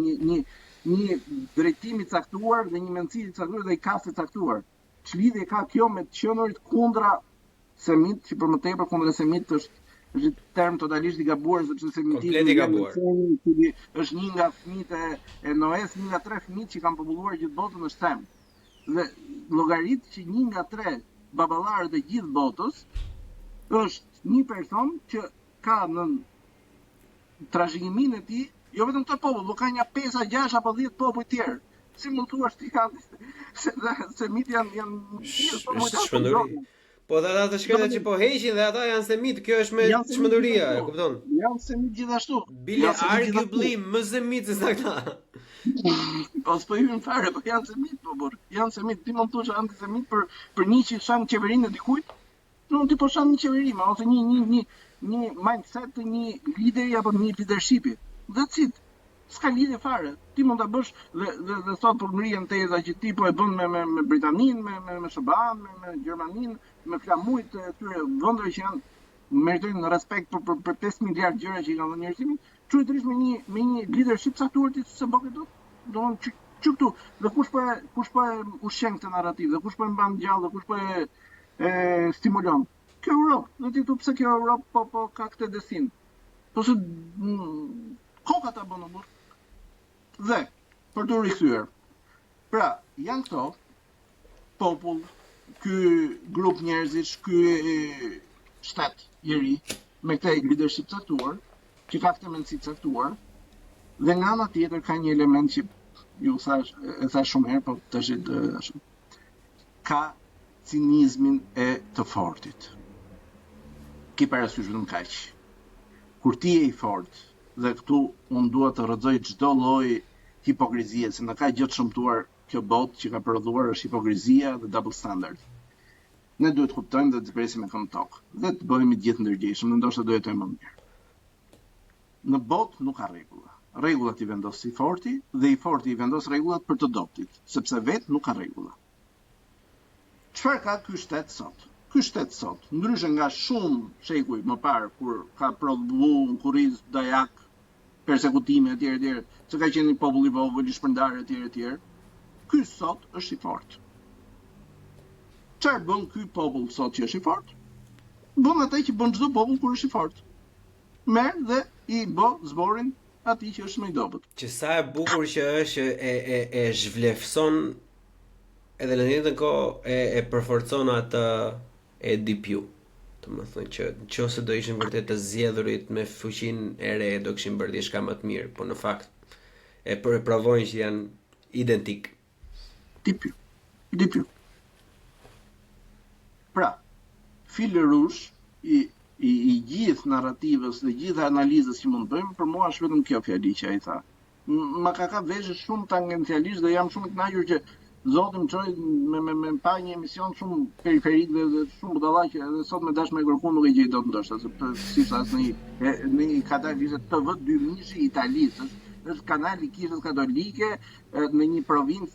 S3: një drejtim i caktuar dhe një mendësi i caktuar dhe i kastë i caktuar. Ç'lidhje ka kjo me të qenurit kundra semit, që për më tepër kundra semit është term totalisht i gabuar, sepse semitizmi është një nga fëmijët e Noes, një nga 3 fëmijë që kanë populluar gjithë botën në Sem. Dhe llogarit që 1 nga 3 baballarët e gjithë botës është një person që ka në trashëgiminë e tij, jo vetëm këtë popull, por ka një 5, 6 apo 10 popull tjerë. Si mund thuash ti kanë semit janë
S2: shpënduri. Po dhe ata të shkretat që po heqin dhe ata janë semit, kjo është me çmenduria, e kupton?
S3: Janë semit gjithashtu.
S2: Bile arguably më semit se sa këta.
S3: Po s'po hyn fare, po janë semit, po burr. Janë semit, ti mund të thuash antisemit për një që shan qeverinë e dikujt? Nuk ti po shan një qeveri, ose një mindset të një lideri apo një leadershipi. That's it. S'ka lidhje fare. Ti mund ta bësh dhe sot po ngrihen teza që ti po e bën me Britaninë, me SBA-n, me Gjermaninë, me flamujt e këtyre vendeve që janë meritojnë respekt për 5 miliardë gjëra që i kanë dhënë njerëzimit, çujetërisht me një leadership caktuar ti se bëhet dot. Domthon këtu dhe kush po e ushqen këtë narrativ, dhe kush po e mban gjallë, dhe kush po e stimulon. Kjo Europë, dhe ti thua pse kjo Europë po ka këtë destin. Po se koka ta bën burr. Dhe për të rikthyer. Pra, janë këto popull, ky grup njerëzish, ky shtet i ri me këtë leadership caktuar, që ka këtë mendësi caktuar, dhe nga ana tjetër ka një element që ju thash shumë herë, po tash ka cinizmin e të fortit. Ki parasysh vetëm kaq. Kur ti je i fortë Dhe këtu unë dua të rrëzoj çdo lloj hipokrizie, se në ka gjë të shëmtuar kjo botë që ka prodhuar është hipokrizia dhe double standard. Ne duhet të kuptojmë dhe të presim me këmbë tokë dhe të bëhemi gjithë ndërgjegjshëm, dhe ndoshta do jetojmë më mirë. Në botë nuk ka rregulla. Rregullat i vendos i forti dhe i forti i vendos rregullat për të dobtit, sepse vetë nuk ka rregulla. Çfarë ka ky shtet sot? Ky shtet sot, ndryshe nga shumë shekuj më parë kur ka prodhuar kurriz, dajak, persekutime etj, se ka qenë një popull i vogël, i shpërndar etj, ky sot është i fortë. Çfarë bën ky popull sot që është i fortë? Bën atë që bën çdo popull kur është i fortë. Merr dhe i bë zborin atij që është më i dobët.
S2: Që sa e bukur që është e zhvlefson edhe në të njëjtën kohë e përforcon atë e DPU. Domethënë që nëse do ishin vërtet të zgjedhurit me fuqinë e re do kishin bërë diçka më të mirë, por në fakt e provojnë që janë identik.
S3: DPU. Pra, fil rrush i gjithë narrativës dhe gjithë analizës që mund të bëjmë, për mua është vetëm kjo fjali që ai tha. Ma ka veshë shumë tangencialisht dhe jam shumë i kënaqur që Zoti më çoi me pa një emision shumë periferik dhe shumë budalla që edhe sot me dash me kërkuar nuk e gjej dot ndoshta, sepse si thas në një kanal ishte TV2 Mishi Italisë, është kanali Kishës Katolike në një provincë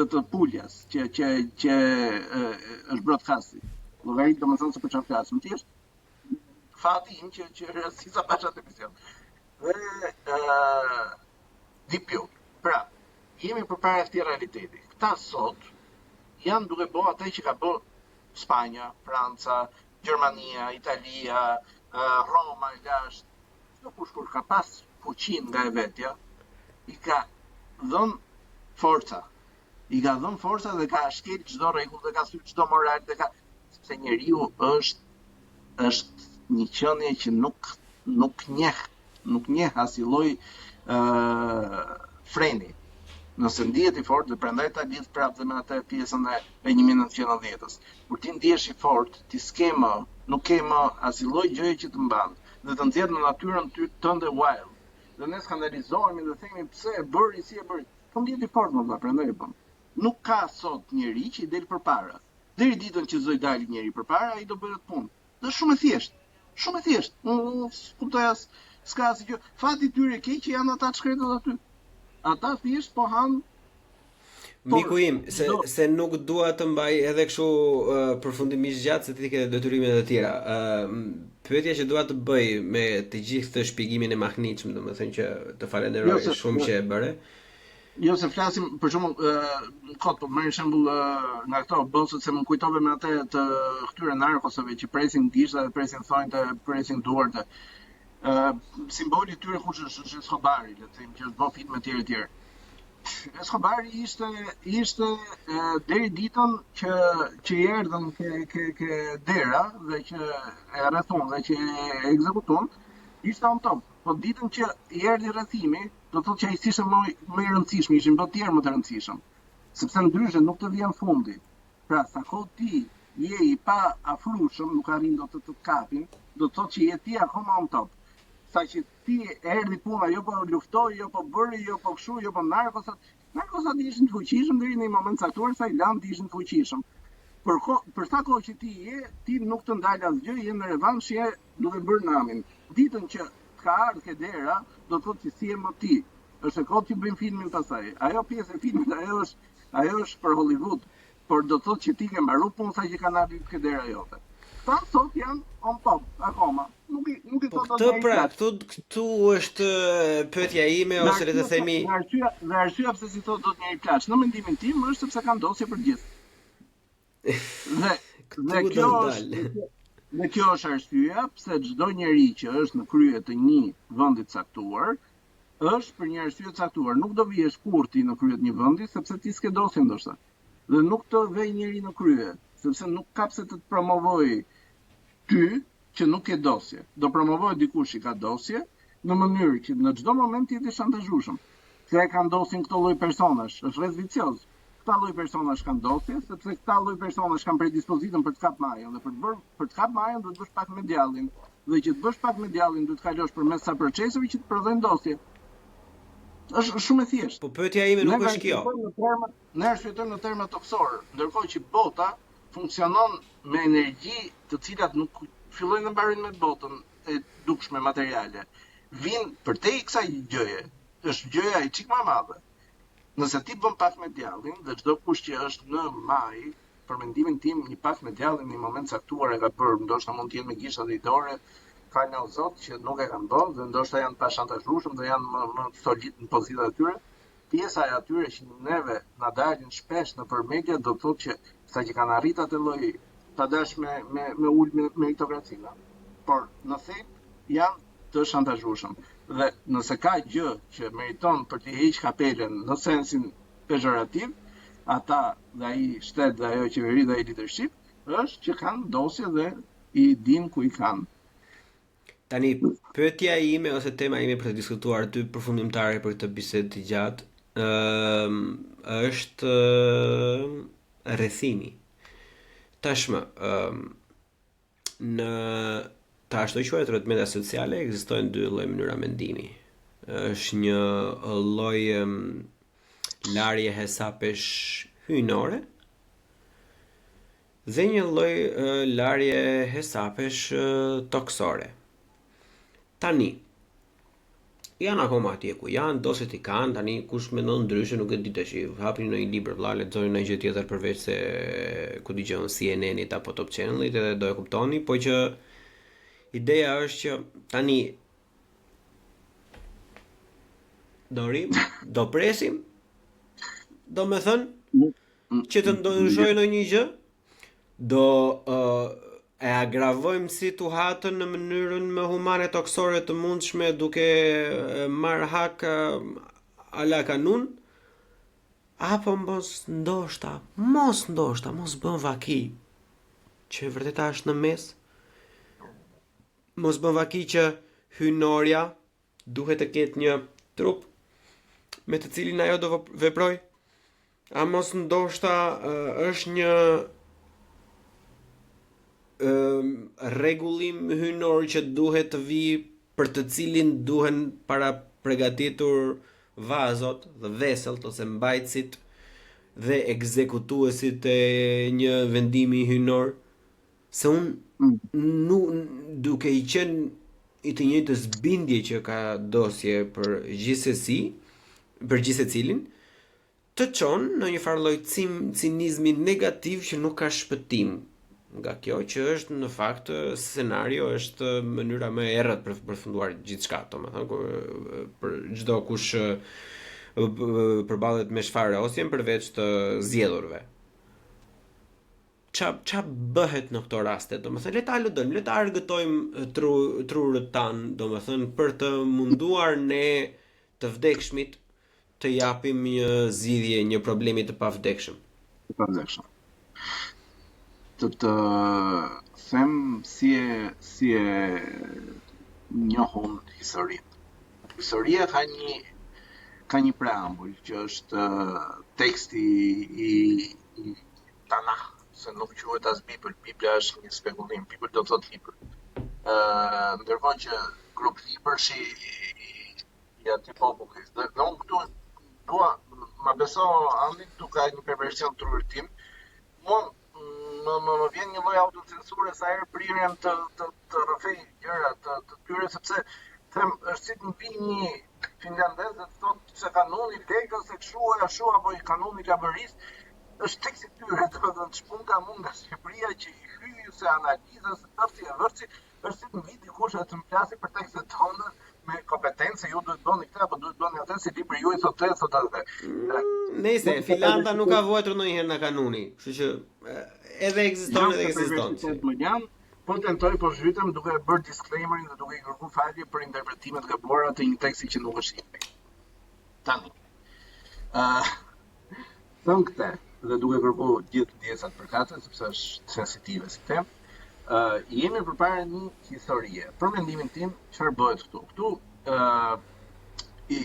S3: të Puljas që është broadcasti. Llogarit domethënë se për çfarë flasim thjesht. Fati im që rastisa pa çat emision. Dhe DPU. Pra, jemi përpara këtij realiteti. Këta sot janë duke bërë atë që ka bërë Spanja, Franca, Gjermania, Italia, Roma, jashtë. Çdo kush kur ka pas fuqinë nga e vetja, i ka dhënë forca. I ka dhënë forca dhe ka shkel çdo rregull dhe ka thyr çdo moral dhe ka sepse njeriu është një qenie që nuk njeh asnjë lloj freni. Nëse ndihet i fortë, dhe prandaj ta lidh prapë dhe me atë pjesën e 1990-s. Kur ti ndihesh i fortë, ti nuk ke më asnjë lloj gjëje që të mban dhe të nxjerr në natyrën tënde wild. Dhe ne skandalizohemi dhe themi pse e bëri, si e bëri. Po ndihet i fortë më prandaj e bën. Nuk ka sot njeri që i del përpara. Deri ditën që zoj dali njeri përpara, ai do bëhet punë. Dhe shumë e thjeshtë. Shumë e thjeshtë. Kuptoj as s'ka asgjë. Fati tyre keq që janë ata të shkretët aty. Ata thjesht po han.
S2: Miku im, se nuk dua të mbaj edhe kështu përfundimisht gjatë se ti ke detyrimet e tjera. Pyetja që dua të bëj me të gjithë këtë shpjegimin e mahnitshëm, domethënë që të falenderoj shumë që e bëre.
S3: Jo se flasim për shembull kot, po marr shembull nga këto bosët se më kujtove me atë të këtyre narkosave që presin gishta dhe presin thonjtë, presin duart. Simboli i tyre kush është Escobari, le të them, që është bërë filma etj. Escobari ishte deri ditën që i erdhën ke dera dhe që e rrethon dhe që e ekzekuton, ishte on top. Po ditën që i erdhi rrethimi, do thotë që ai ishte më i rëndësishëm, ishin bërë tjerë më të rëndësishëm. Sepse ndryshe nuk të vjen fundi. Pra, sa kohë ti je i pa afrushëm, nuk arrin dot të kapin, do të thotë që je ti akoma on top. Sa që ti erdhi puna, jo po luftoi, jo po bëri, jo po kshu, jo po narkosat ishin të fuqishëm deri në një moment caktuar sa i lan ishin të fuqishëm. Për sa kohë që ti nuk të ndal asgjë, je në revansh, je duke bërë namin. Ditën që ka ardhur ke dera, do të thotë që si e më ti. Është kohë që bëjmë filmin pastaj. Ajo pjesë e filmit ajo është për Hollywood, por do të thotë që ti ke mbaruar punën sa që kanë ardhur ke dera jote. Ta sot janë on top akoma. Nuk i thotë
S2: dot. Këtu është pyetja ime ose le të themi
S3: dhe arsyeja pse si thotë dot njëri plaç. Në mendimin tim është sepse kanë dosje për gjithë. Dhe kjo është arsyeja pse çdo njeri që është në krye të një vendi të caktuar është për një arsye të caktuar. Nuk do vihesh kurti në krye të një vendi sepse ti s'ke dosje ndoshta. Dhe nuk të vej njeri në krye, sepse nuk ka pse të promovoj ty që nuk ke dosje. Do promovoj dikush që ka dosje në mënyrë që në çdo moment ti jesh shantazhueshëm. Se e kanë dosjen këto lloj personash, është rreth vicioz. këta lloj personash kanë dosje, sepse këta lloj personash kanë predispozitën për të kap majën dhe për të kap majën duhet të bësh pak me djallin. Dhe që të bësh pak me djallin duhet të kalosh përmes sa proceseve që të prodhojnë dosje. Është shumë e thjeshtë.
S2: Po pyetja ime nuk është kjo.
S3: Ne arsyetojmë në terma toksor, ndërkohë që bota funksionon me energji të cilat nuk fillojnë dhe mbarojnë me botën e dukshme materiale. Vinë përtej kësaj gjëje, është gjëja e çik më e madhe. Nëse ti bën pak me djallin dhe çdo kush që është në maj, për mendimin tim, një pak me djallin në një moment caktuar e ka bërë, ndoshta mund të jenë me gishta ditore, falë o Zot që nuk e kanë bërë dhe ndoshta janë pa shantazhueshëm dhe janë më solid në pozitat e tyre. Pjesa e atyre që neve na dalin shpesh nëpër media do të thotë që sa që kanë arritur atë lloj padash me ulë meritokracinë. Por në thelb janë të shantazhueshëm. Dhe nëse ka gjë që meriton për të heq kapelen në sensin pejorativ, ata dhe ai shtet dhe ajo qeveri dhe ai leadership është që kanë dosje dhe i din ku i kanë.
S2: Tani, pyetja ime ose tema ime për të diskutuar dy përfundimtare për këtë bisedë të gjatë është rrethimi. Tashmë, në të ashtu quajtura media sociale ekzistojnë dy lloj mënyra mendimi. Është një lloj larje hesapesh hyjnore dhe një lloj larje hesapesh toksore. Tani, janë akoma atje ku janë, dosjet i kanë, tani kush mendon ndryshe nuk e di tash. Hapni në një libër vëlla, lexoni në gjë tjetër përveç se ku dëgjon CNN-it apo Top Channel-it edhe do e kuptoni, po që ideja është që tani do presim, do me thënë që të ndryshojë në një gjë, do e agravojmë situatën në mënyrën më humane toksore të mundshme duke marrë hak ala kanun, apo mos bën vaki që vërteta është në mes, mos bën vaki që hyjnorja duhet të ketë një trup me të cilin ajo do veproj, a mos ndoshta është një rregullim hyjnor që duhet të vi për të cilin duhen para përgatitur vazot dhe veselt ose mbajtësit dhe ekzekutuesit e një vendimi hyjnor, se unë duke i qenë i të njëjtës bindje që ka dosje për gjithsecilin, të çon në një farë lloj cinizmi negativ që nuk ka shpëtim nga kjo, që është në fakt scenario, është mënyra më e errët për përfunduar gjithçka, domethënë për çdo kush përballet me shfarosjen përveç të zgjedhurve. Qa bëhet në këto raste? Domethënë le ta aludojmë, le ta argëtojmë trurët tan, domethënë për të munduar ne të vdekshmit të japim një zgjidhje një problemi të pavdekshëm.
S3: Të them si e njohun historinë. Historia ka një preambull që është teksti i Tanah, se nuk quhet as Bibël. Bibla është një spekullim. Bibël do të thotë libër. Ndërkohë që grup libërshi i atij populli. Dhe unë këtu dua ma beso Andit, tu ka një perversion trurit tim. Më vjen një lloj autocensure sa herë prirem të rrëfej gjëra të tyre, sepse them është si të më vi një finlandez dhe të thotë se kanuni lek ose kështu ashtu apo i kanuni laboris është teksti i tyre, domethënë ç'pun ka mund nga Shqipëria që i hyj se analiza se tërsi e vërci, është si të më vi dikush të më flasi për tekstet tona me kompetencë, ju duhet bëni këtë apo duhet bëni atë, si libri ju i thotë atë.
S2: Nëse Finlanda nuk ka vuajtur ndonjëherë nga kanuni, kështu që edhe ekziston.
S3: Po tentoj, po zhytem duke bërë disclaimerin dhe duke i kërkuar falje për interpretimet gabuara të një teksti që nuk është i. Tani. Thënë këtë, dhe duke kërkuar gjithë ndjesat përkatëse sepse është sensitive si temë, jemi përpara një historie. Për mendimin tim, çfarë bëhet këtu? Këtu i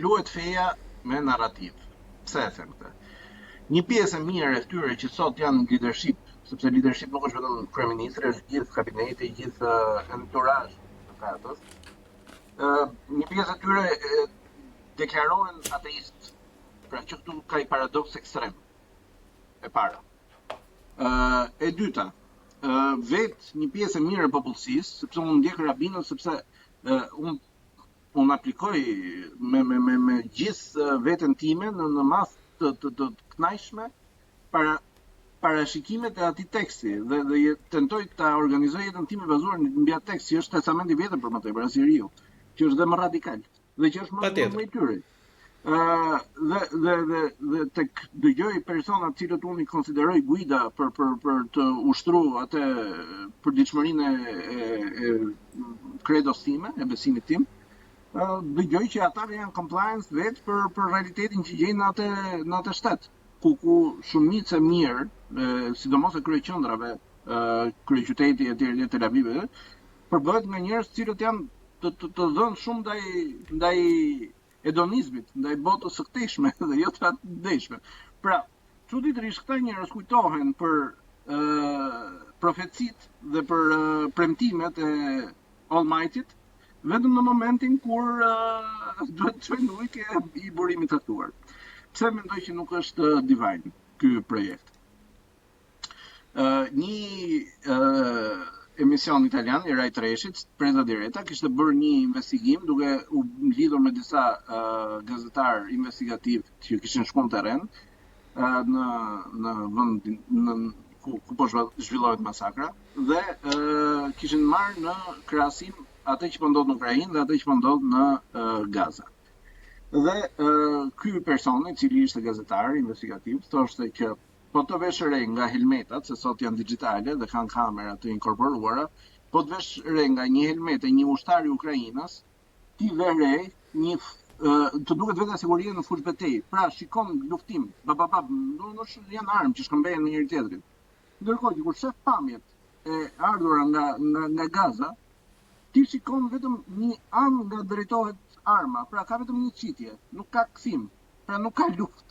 S3: luhet feja me narrativ. Pse e them këtë? një pjesë e mirë e këtyre që sot janë në leadership, sepse leadership nuk është vetëm kryeministri, është gjithë kabineti, gjithë entourage të katës. Një pjesë e tyre deklarohen ateist. Pra që këtu ka i paradoks ekstrem. E para. E dyta, vetë një pjesë e mirë e popullsisë, sepse unë ndjek rabinën, sepse unë aplikoj me gjithë veten time në masë të kënaqshme parashikimet e atij teksti dhe tentoj ta organizoj jetën time bazuar mbi atë tekst që është testamenti i vjetër për më tepër asiriu, që është dhe më radikal dhe që është më i tyre. Dhe tek dëgjoj persona të cilët unë i konsideroj guida për të ushtruar atë përditshmërinë e kredos time, e besimit tim, dëgjoj që ata janë compliance vetë për realitetin që gjejnë në atë shtet, ku shumicë e mirë, sidomos e kryeqendrave, kryeqyteti e Tel Avivit, përbëhet nga njerëz të cilët janë të dhënë shumë ndaj hedonizmit, ndaj botës së këtejshme dhe jo të atdejshme. Pra, çuditërisht këta njerëz kujtohen për profecitë dhe për premtimet e Almightyt vetëm në momentin kur duhet të çojnë ujë i burimit caktuar. Pse mendoj që nuk është divine ky projekt? Një emision italian i Rai Treshit, Presa Direta, kishte bërë një investigim duke u lidhur me disa gazetar investigativ që kishin shkuar në terren në vend ku po zhvillohet masakra dhe kishin marrë në krahasim atë që po ndodh në Ukrainë dhe atë që po ndodh në Gaza. Dhe ky person, i cili ishte gazetar investigativ, thoshte që po të vesh re nga helmetat, se sot janë digjitale dhe kanë kamera të inkorporuara, po të vesh re nga një helmet e një ushtar i Ukrainës, ti ve re të duket vetë siguria në fushë betejë. Pra shikon luftim, janë armë që shkëmbehen në njëri tjetrin. Ndërkohë që kur shef pamjet e ardhura nga Gaza, ti shikon vetëm një anë nga drejtohet arma, pra ka vetëm një qitje, nuk ka kthim, pra nuk ka luftë.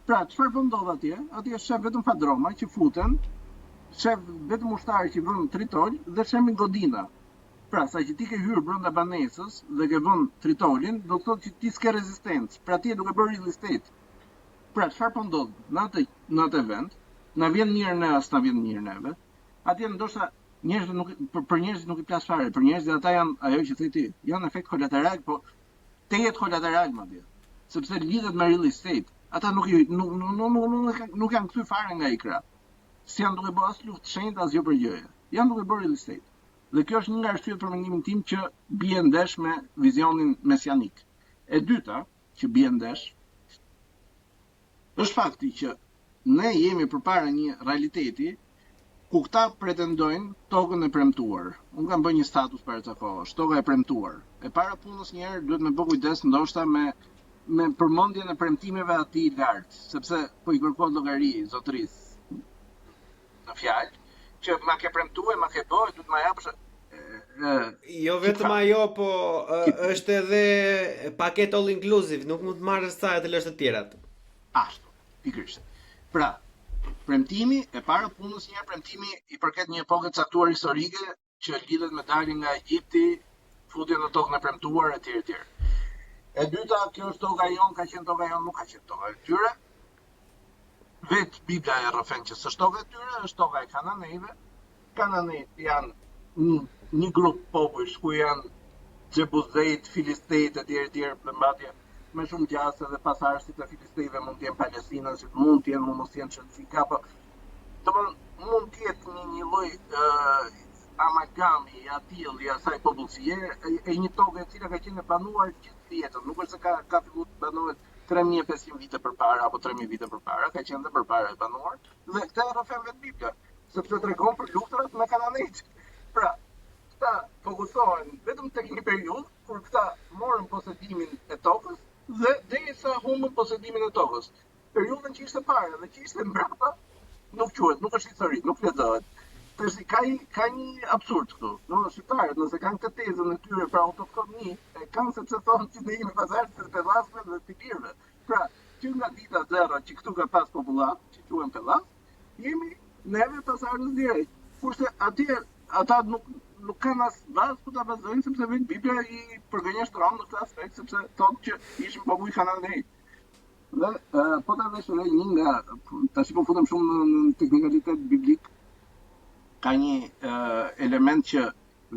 S3: Pra, çfarë po ndodh atje? Atje shef vetëm fadroma që futen, shef vetëm ushtarë që vënë tritol dhe shemin godina. Pra, sa që ti ke hyrë brenda banesës dhe ke vënë tritolin, do të thotë që ti s'ke rezistencë. Pra ti e duke bërë real estate. Pra, çfarë po ndodh në atë vend? Na vjen mirë ne as na vjen mirë neve. Atje ndoshta për njerëzit nuk i plas fare, për njerëzit ata janë ajo që thëti, janë efekt kolateral, po tejet kolateral madje. Sepse lidhet me real estate. Ata nuk janë kthy fare nga ikra. Si janë duke bërë as luftë shenjtë as gjë për gjëje. Janë duke bërë real estate. Dhe kjo është një nga arsyet për mendimin tim që bie ndesh me vizionin mesianik. E dyta, që bie ndesh, është fakti që ne jemi përpara një realiteti ku këta pretendojnë tokën e premtuar. Unë kam bërë një status para ca kohësh, toka e premtuar. E para punës një herë duhet me bë kujdes ndoshta me përmendjen e premtimeve atij lart, sepse po i kërkon llogari zotërisë në fjalë që ma ke premtuar, ma ke bëj, duhet ma japësh.
S2: Jo vetëm ajo, po është edhe paket all inclusive, nuk mund të marrësh sa të lësh të tjerat.
S3: Ashtu, pikërisht. Pra, premtimi e para punës një premtimi i përket një epoke caktuar historike që lidhet me daljen nga Egjipti, futjen në tokën e premtuar etj. E dyta, kjo është toka jon, ka qenë toka jon, nuk ka qenë toka e tyre. Vetë Bibla e rrëfen që s'është toka e tyre, është toka e kananejve. Kananejt janë një grup popujsh ku janë Xebuzejt, Filistejt etj. Mbadje me shumë gjase dhe pasardhësit e Filistejve mund të jenë Palestinës, mund të jenë mos jenë Çelçika, po domthonë mund të jetë një lloj amalgami i atill i asaj popullsie e një toke e cila ka qenë e banuar gjithë jetën, nuk është se ka filluar të banohet 3500 vite përpara apo 3000 vite përpara, ka qenë edhe përpara e banuar dhe këtë rrëfen vetë Bibla, sepse tregon për luftrat me kananejt. Pra, këta fokusohen vetëm tek një periudhë kur këta morën posedimin e tokës dhe derisa humbën posedimin e tokës. Periudhën që ishte para dhe që ishte mbrapa nuk quhet, nuk është histori, nuk lexohet. Tërsi ka një absurd këtu. Shqiptarët, nëse kanë këtë tezën e tyre pra autohtoni, e kanë sepse thonë që ne jemi pasardhës të pedllastëve dhe të lirëve. Pra, që nga dita zero që këtu ka pas popullat, që quhen pellas, jemi neve pasardhës direkt. Kurse atje ata nuk kanë as bazë ku ta bazojnë, sepse vetë Bibla i përgënjeshtron në këtë aspekt, sepse thotë që ishim popull kananej. Dhe po ta vesh një nga, tash po futem shumë në teknikalitet biblik, ka një element që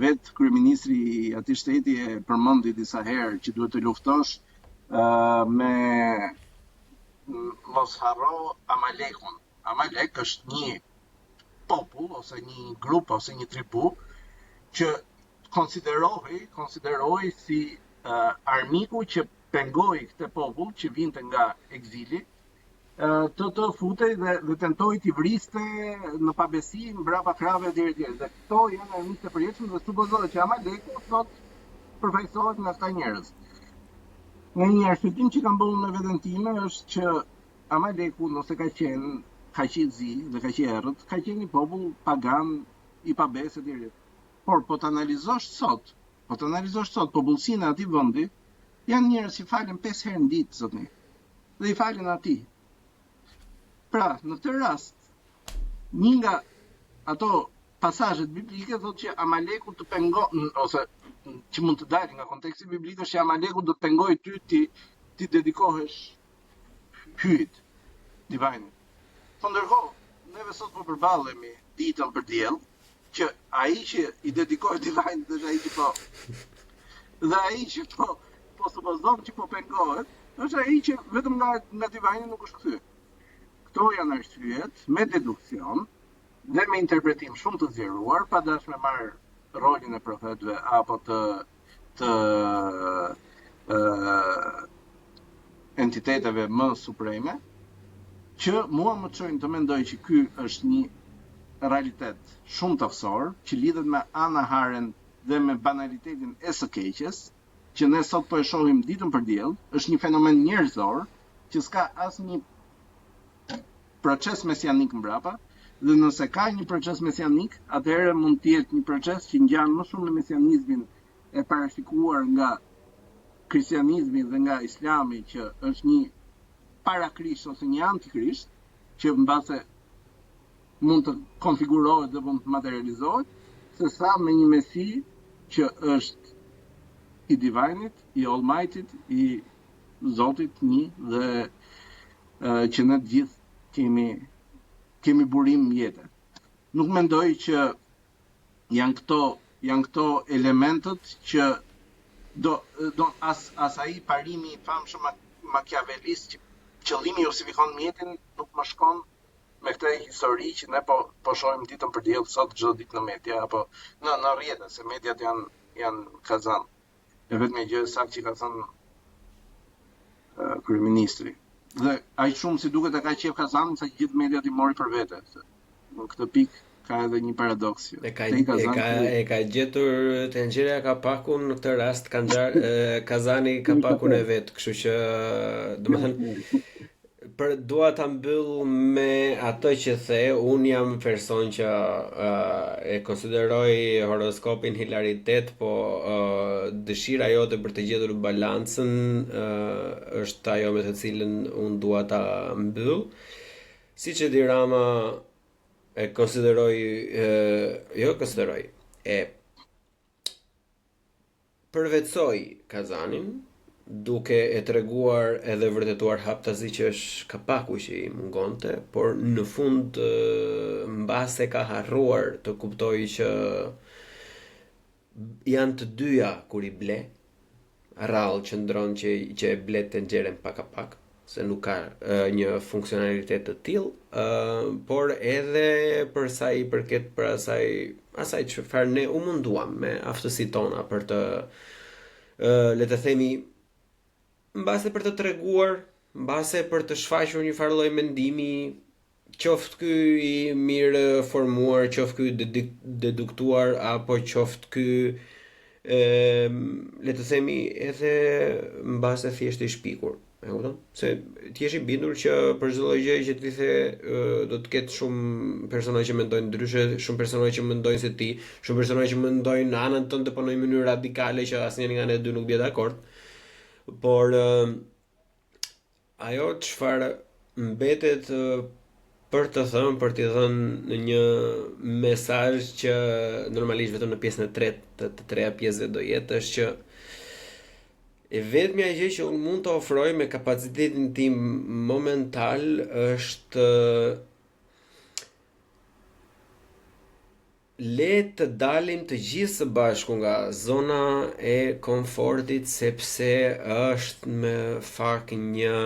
S3: vetë kryeministri i atij shteti e përmendi disa herë që duhet të luftosh me mos harro Amalekun. Amalek është një popull ose një grup ose një tribu që konsiderohej si armiku që pengoi këtë popull që vinte nga ekzili, të futej dhe tentoi t'i vriste në pabesi mbrapa krave deri. Dhe këto janë armiqtë e përjetshëm dhe supozohet që Amaleku sot përfaqësohet nga ata njerëz. Në një arsyetimi që kam bërë në veten time është që Amaleku nëse ka qenë kaq i zi dhe kaq i errët, ka qenë një popull pagan i pabes etj. Por po të analizosh sot popullsinë e atij vendi, janë njerëz që falen 5 herë në ditë zotni. Dhe i falen atij. Pra, në këtë rast, një nga ato pasazhet biblike thotë që Amaleku të pengon, ose që mund të dalë nga konteksti biblik është që Amaleku do të pengojë ty ti dedikohesh hyjit divine. Po ndërkohë, neve sot po përballemi ditën për diell, që ai që i dedikohet divine është ai që po. Dhe ai që po supozon që po pengohet, është ai që vetëm nga divine nuk është kthyer. Këto janë arsyet me deduksion dhe me interpretim shumë të zgjeruar, pa dash me marr rolin e profetëve apo të entiteteve më supreme, që mua më çojnë të mendoj që ky është një realitet shumë tafsor, që lidhet me anaharen dhe me banalitetin e së keqes, që ne sot po e shohim ditën për diell, është një fenomen njerëzor që s'ka asnjë proces mesianik mbrapa, dhe nëse ka një proces mesianik, atëherë mund të jetë një proces që ngjan më shumë në mesianizmin e parashikuar nga kristianizmi dhe nga islami, që është një parakrisht ose një antikrisht, që mbase mund të konfigurohet dhe mund të materializohet, se sa me një mesi që është i divinit, i almightit, i Zotit një dhe që ne gjithë kemi burim jete. Nuk mendoj që janë këto elementët që as ai parimi i famshëm makiavelist që qëllimi justifikon mjetin nuk më shkon me këtë histori që ne po shohim ditën për diell sot çdo ditë në media apo në rrjete, se mediat janë kazan. E vetëm gjë saktë që ka thënë kryeministri. Dhe aq shumë si duket e ka qef Kazanin sa gjithë mediat I mori për vete. Në këtë pikë ka edhe një paradoks.
S2: E ka gjetur tenxheria kapakun në këtë rast Kazani kapakun e vet, kështu që domethënë dua ta mbyll me atë që the, un jam person që e konsideroj horoskopin hilaritet, po dëshira jote për të gjetur balancën është ajo me të cilën un dua ta mbyll. Siç e di Rama e përvetsoj Kazanin duke e treguar edhe vërtetuar haptazi që është kapaku që I mungonte, por në fund mbase ka harruar të kuptoj që janë të dyja kur I ble, rrallë qëndron që e ble tenxheren pak a pak, se nuk ka një funksionalitet të tillë, por edhe për sa I përket për asaj çfarë ne u munduam me aftësitë tona për të le të themi mbase për të treguar, mbase për të shfaqur një farë lloj mendimi, qoftë ky I mirë formuar, qoftë ky deduktuar, apo qoftë ky le të themi edhe mbase thjesht I shpikur. E kupton? Se ti je I bindur që për çdo gjë që ti the do të ketë shumë persona që mendojnë ndryshe, shumë persona që mendojnë se ti, shumë persona që mendojnë në anën tënde po në një mënyrë radikale që asnjëri nga ne dy nuk bie dakord. Por ajo çfarë mbetet për të thënë, për t'i dhënë një mesazh që normalisht vetëm në pjesën e tretë të treja pjesëve do jetë, është që e vetmja gjë që unë mund të ofroj me kapacitetin tim momental është le të dalim të gjithë së bashku nga zona e komfortit, sepse është me fak një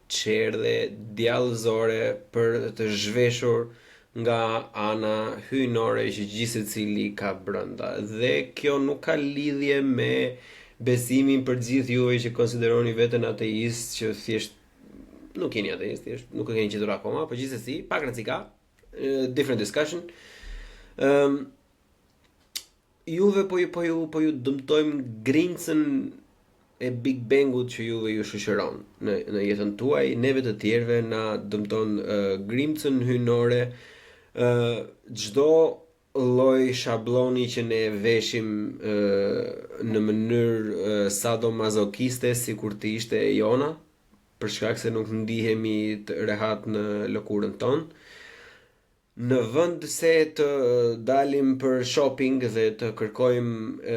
S2: çerdhe djallëzore për të zhveshur nga ana hyjnore që gjithë secili ka brenda. Dhe kjo nuk ka lidhje me besimin për gjithë juve që konsideroni veten ateist, që thjesht nuk jeni ateist, thjesht nuk e keni gjetur akoma, por gjithsesi, pak rëndësi ka, different discussion. Juve po ju dëmtojmë grincën e Big Bangut që juve ju shoqëron në jetën tuaj, neve të tjerëve na dëmton grincën hyjnore, çdo lloj shabloni që ne veshim në mënyrë sadomazokiste, sikur të ishte e jona, për shkak se nuk ndihemi të rehat në lëkurën tonë. Në vend se të dalim për shopping dhe të kërkojmë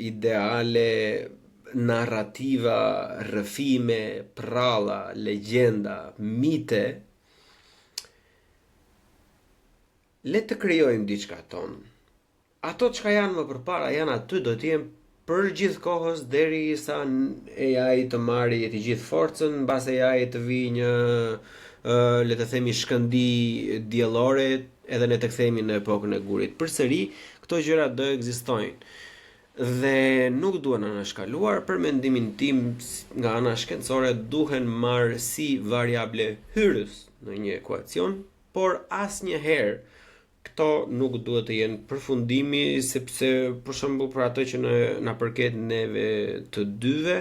S2: ideale, narrativa, rrëfime, pralla, legjenda, mite, le të krijojmë diçka tonë. Ato çka janë më përpara janë aty, do të jenë për gjithë kohës derisa AI të marrë të gjithë forcën, mbas AI të vi një le të themi shkëndi diellore, edhe ne të kthehemi në epokën e gurit. Përsëri këto gjëra do ekzistojnë. Dhe nuk duhen anashkaluar, për mendimin tim nga ana shkencore duhen marrë si variable hyrës në një ekuacion, por asnjëherë këto nuk duhet të jenë përfundimi, sepse për shembull për ato që na përket neve të dyve,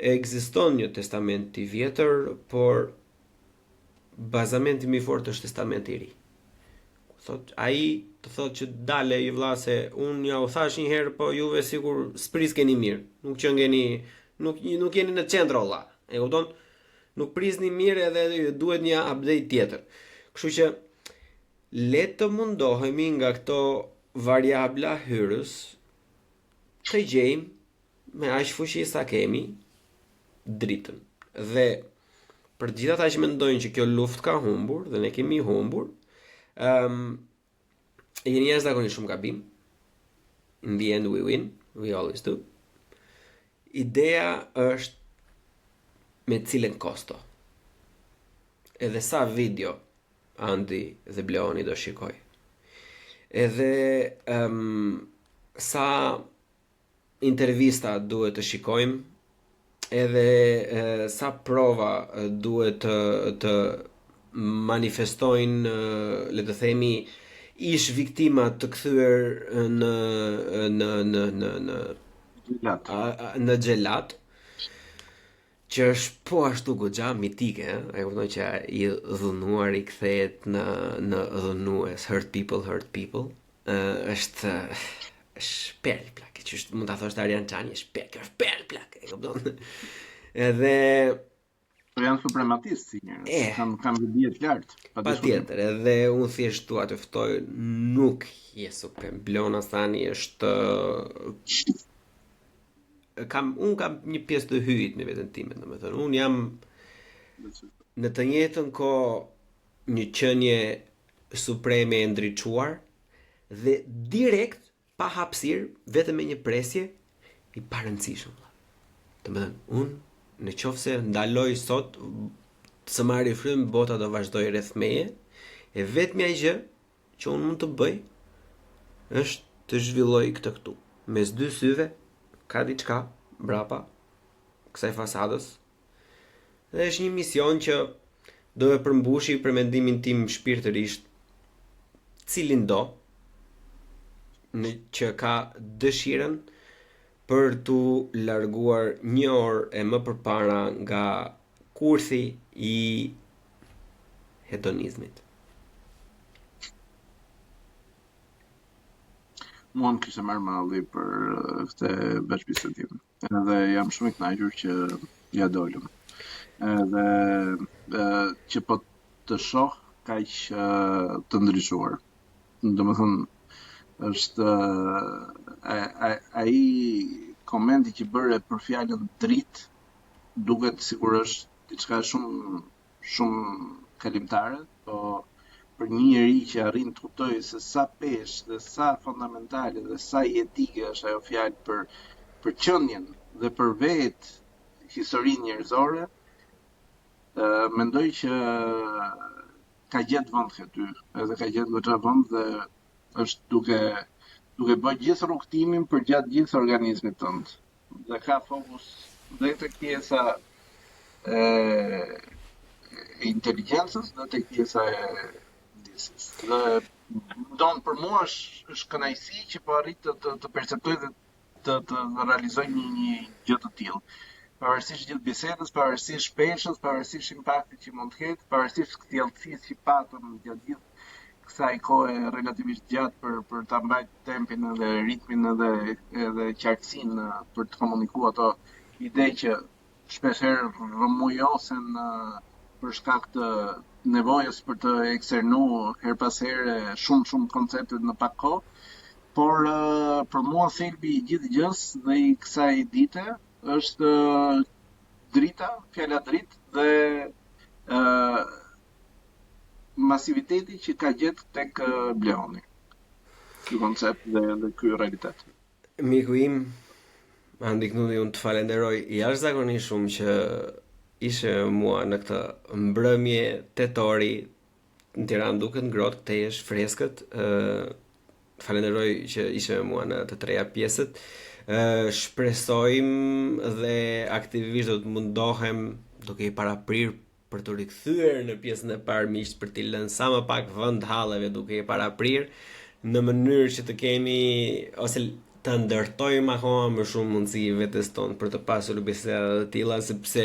S2: ekziston një testament i vjetër, por bazamenti më i fortë është testamenti i ri. Ai të thotë që dale i vlla se unë ja u thash një herë, po juve sikur s'priskeni mirë, nuk qëngeni, nuk jeni në centro vlla. E kupton? Nuk prisni mirë edhe ju duhet një update tjetër. Kështu që le të mundohemi nga këto variabla hyrës të gjejmë me aq fuqi sa kemi dritën. Dhe për gjithë ata që mendojnë që kjo luftë ka humbur dhe ne kemi humbur, jeni jashtëzakonisht shumë gabim. In the end we win, we always do. Ideja është me cilën kosto. Edhe sa video Andi dhe Bleoni do shikoj. Edhe sa intervista duhet të shikojmë, edhe sa prova duhet të manifestojnë, le të themi, ish viktima të kthyer në xhelat, që është po ashtu goxha mitike, e kupton që i dhunuar i kthehet në dhunues, hurt people, është perl plak, që është, mund ta thosh Arian Çani, është perl plak, e kupton. Edhe
S3: janë suprematistë si njerëz, kam bie të lartë.
S2: Patjetër, edhe unë thjesht dua të ftoj, nuk je super. Blona Thani është unë kam një pjesë të hyjit në veten time, domethënë unë jam në të njëjtën kohë një qenie supreme e ndriçuar dhe direkt pa hapësirë, vetëm me një presje i parëndësishëm. Domethënë unë në qoftë se ndaloj sot të marrë frymë, bota do vazhdoj rreth meje, e vetmja gjë që unë mund të bëj është të zhvilloj këtë këtu. Mes dy syve ka diçka brapa kësaj fasadës. Dhe është një mision që do e përmbushi për mendimin tim shpirtërisht cilin do që ka dëshirën për t'u larguar një orë e më përpara nga kurthi i hedonizmit.
S3: Mua më kishte marrë malli për këtë bashkëbisedim. Edhe jam shumë i kënaqur që ja dolëm. edhe që po të shoh kaq të ndryshuar. Domethënë është ai komenti që bëre për fjalën dritë duket sikur është diçka shumë kalimtare, po për një njeri që arrin të kuptojë se sa peshë dhe sa fundamentale dhe sa jetike është ajo fjalë për qendjen dhe për vetë historinë njerëzore, mendoj që ka gjetë vend këtu, edhe ka gjetë goxha vend dhe është duke bërë gjithë rrugtimin për gjatë gjithë organizmit tënd. Dhe ka fokus dhe tek pjesa e inteligjencës dhe tek pjesa e ndjesës. Dhe për mua është kënaqësi që po arrit të perceptoj dhe të realizoj një gjë të tillë. Pavarësisht gjithë bisedës, pavarësisht peshës, pavarësisht impaktit që mund të ketë, pavarësisht thellësisë që patëm gjatë gjithë kësaj kohe relativisht gjatë për ta mbajtur tempin edhe ritmin edhe qartësinë për të komunikuar ato ide që shpesh herë rrëmujosen për shkak të nevojës për të eksternuar her pas here shumë koncepte në pak kohë, por për mua thelbi i gjithë gjës dhe i kësaj dite është drita, fjala dritë dhe masiviteti që ka gjetë tek Bleoni. Ky koncept dhe ky realitet.
S2: Miku im, Andi Knudi, unë të falenderoj jashtëzakonisht shumë që ishe mua në këtë mbrëmje tetori. Në Tiranë duket ngrohtë, këtej është freskët. Falenderoj që ishe mua në të treja pjesët. Shpresojmë dhe aktivisht do të mundohem duke i paraprir për të rikthyer në pjesën e parë miqt për t'i lënë sa më pak vend halleve duke i paraprir në mënyrë që të kemi ose të ndërtojmë akoma më shumë mundësi vetes tonë për të pasur biseda të tilla, sepse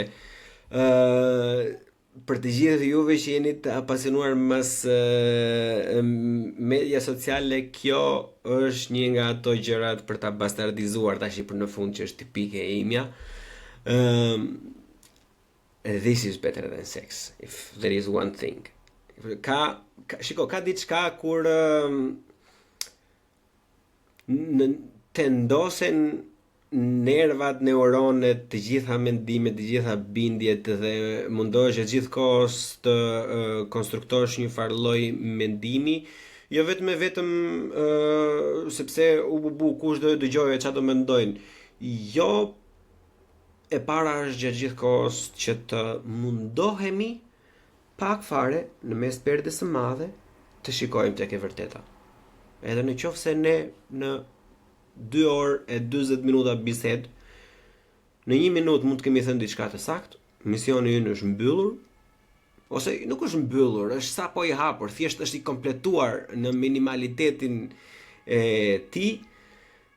S2: për të gjithë juve që jeni të apasionuar mas media sociale, kjo është një nga ato gjërat për ta bastardizuar tash për në fund që është tipike e imja. This is better than sex, if there is one thing. Ka diçka kur tendosen nervat, neuronet, të gjitha mendimet, të gjitha bindjet dhe mundohesh gjithkohës të konstruktosh një farë lloj mendimi, jo vetëm sepse kush do të dëgjojë çfarë do mendojnë. Jo, e para është gjatë gjithë kohës që të mundohemi pak fare në mes perdes së madhe të shikojmë tek e vërteta. Edhe në qoftë se ne në 2 orë e 40 minuta bisedë, në 1 minutë mund të kemi thënë diçka të saktë, misioni ynë është mbyllur, ose nuk është mbyllur, është sapo i hapur, thjesht është i kompletuar në minimalitetin e tij.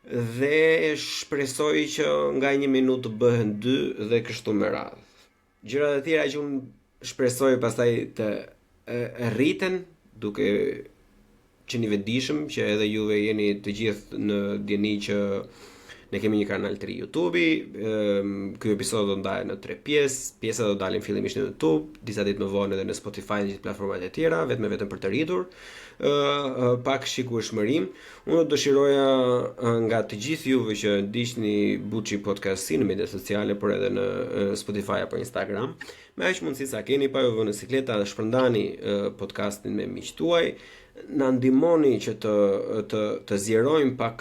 S2: Dhe shpresoj që nga 1 minutë të bëhen 2 dhe kështu me radhë. Gjërat e tjera që unë shpresoj pastaj të rriten duke qenë i vetëdijshëm që edhe juve jeni të gjithë në dieni që ne kemi një kanal të ri YouTube-i. Ky episod do ndahet në 3 pjesë. Pjesa do dalin fillimisht në YouTube, disa ditë më vonë edhe në Spotify dhe gjithë platformat e tjera, vetëm për të rritur pak shikueshmërim. Unë do dëshiroja nga të gjithë juve që ndiqni Buçi Podcast si në media sociale, por edhe në Spotify apo Instagram, me aq mundësi sa keni pa ju vënë në sikleta dhe shpërndani podcastin me miqtë tuaj, na ndihmoni që të zgjerojmë pak,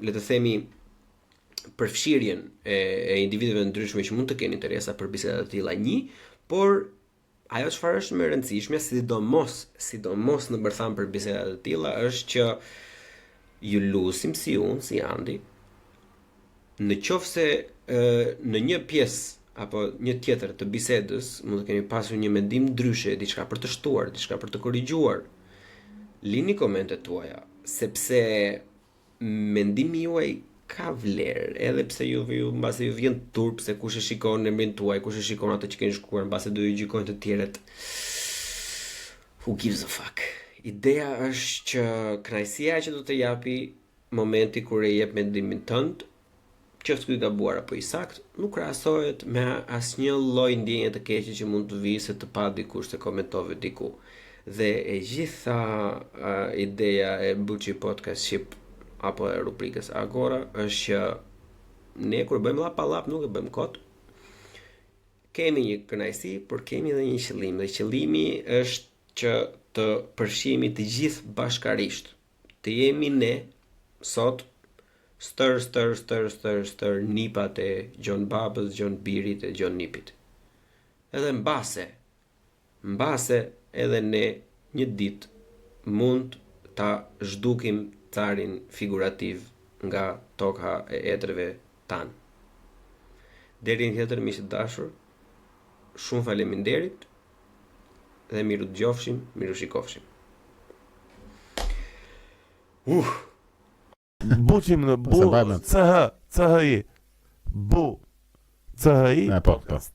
S2: le të themi, përfshirjen e individëve ndryshme që mund të kenë interesa për biseda të tilla por ajo çfarë është më e rëndësishme, sidomos në bërtham për biseda të tilla, është që ju lusim si unë, si Andi, në qoftë se në një pjesë apo një tjetër të bisedës mund të keni pasur një mendim ndryshe, diçka për të shtuar, diçka për të korrigjuar, lini komentet tuaja, sepse mendimi juaj ka vlerë, edhe pse ju mbase ju vjen turp se kush e shikon në emrin tuaj, kush e shikon atë që keni shkruar, mbase do ju gjykojnë të tjerët. Who gives a fuck? Ideja është që kënaqësia që do të japi momenti kur e jep mendimin tënd, qoftë ky gabuar apo i sakt, nuk krahasohet me asnjë lloj ndjenje të keqe që mund të vijë se të pa dikush të komentove diku. Dhe e gjitha ideja e Buçi Podcast Shqip apo e rubrikës Agora është që ne kur bëjmë llap nuk e bëjmë kot. Kemi një kënaqësi, por kemi edhe një qëllim, dhe qëllimi është që të përfshihemi të gjithë bashkarisht. Të jemi ne sot stër nipat e Gjon Babës, Gjon Birit e Gjon Nipit. Edhe mbase edhe ne një ditë mund ta zhdukim carin figurativ nga toka e etreve tanë. Deri në tjetër miq të dashur, shumë faleminderit dhe miru dëgjofshim, miru shikofshim.
S1: Buçim në bu, CH, CHI, bu, CHI, podcast.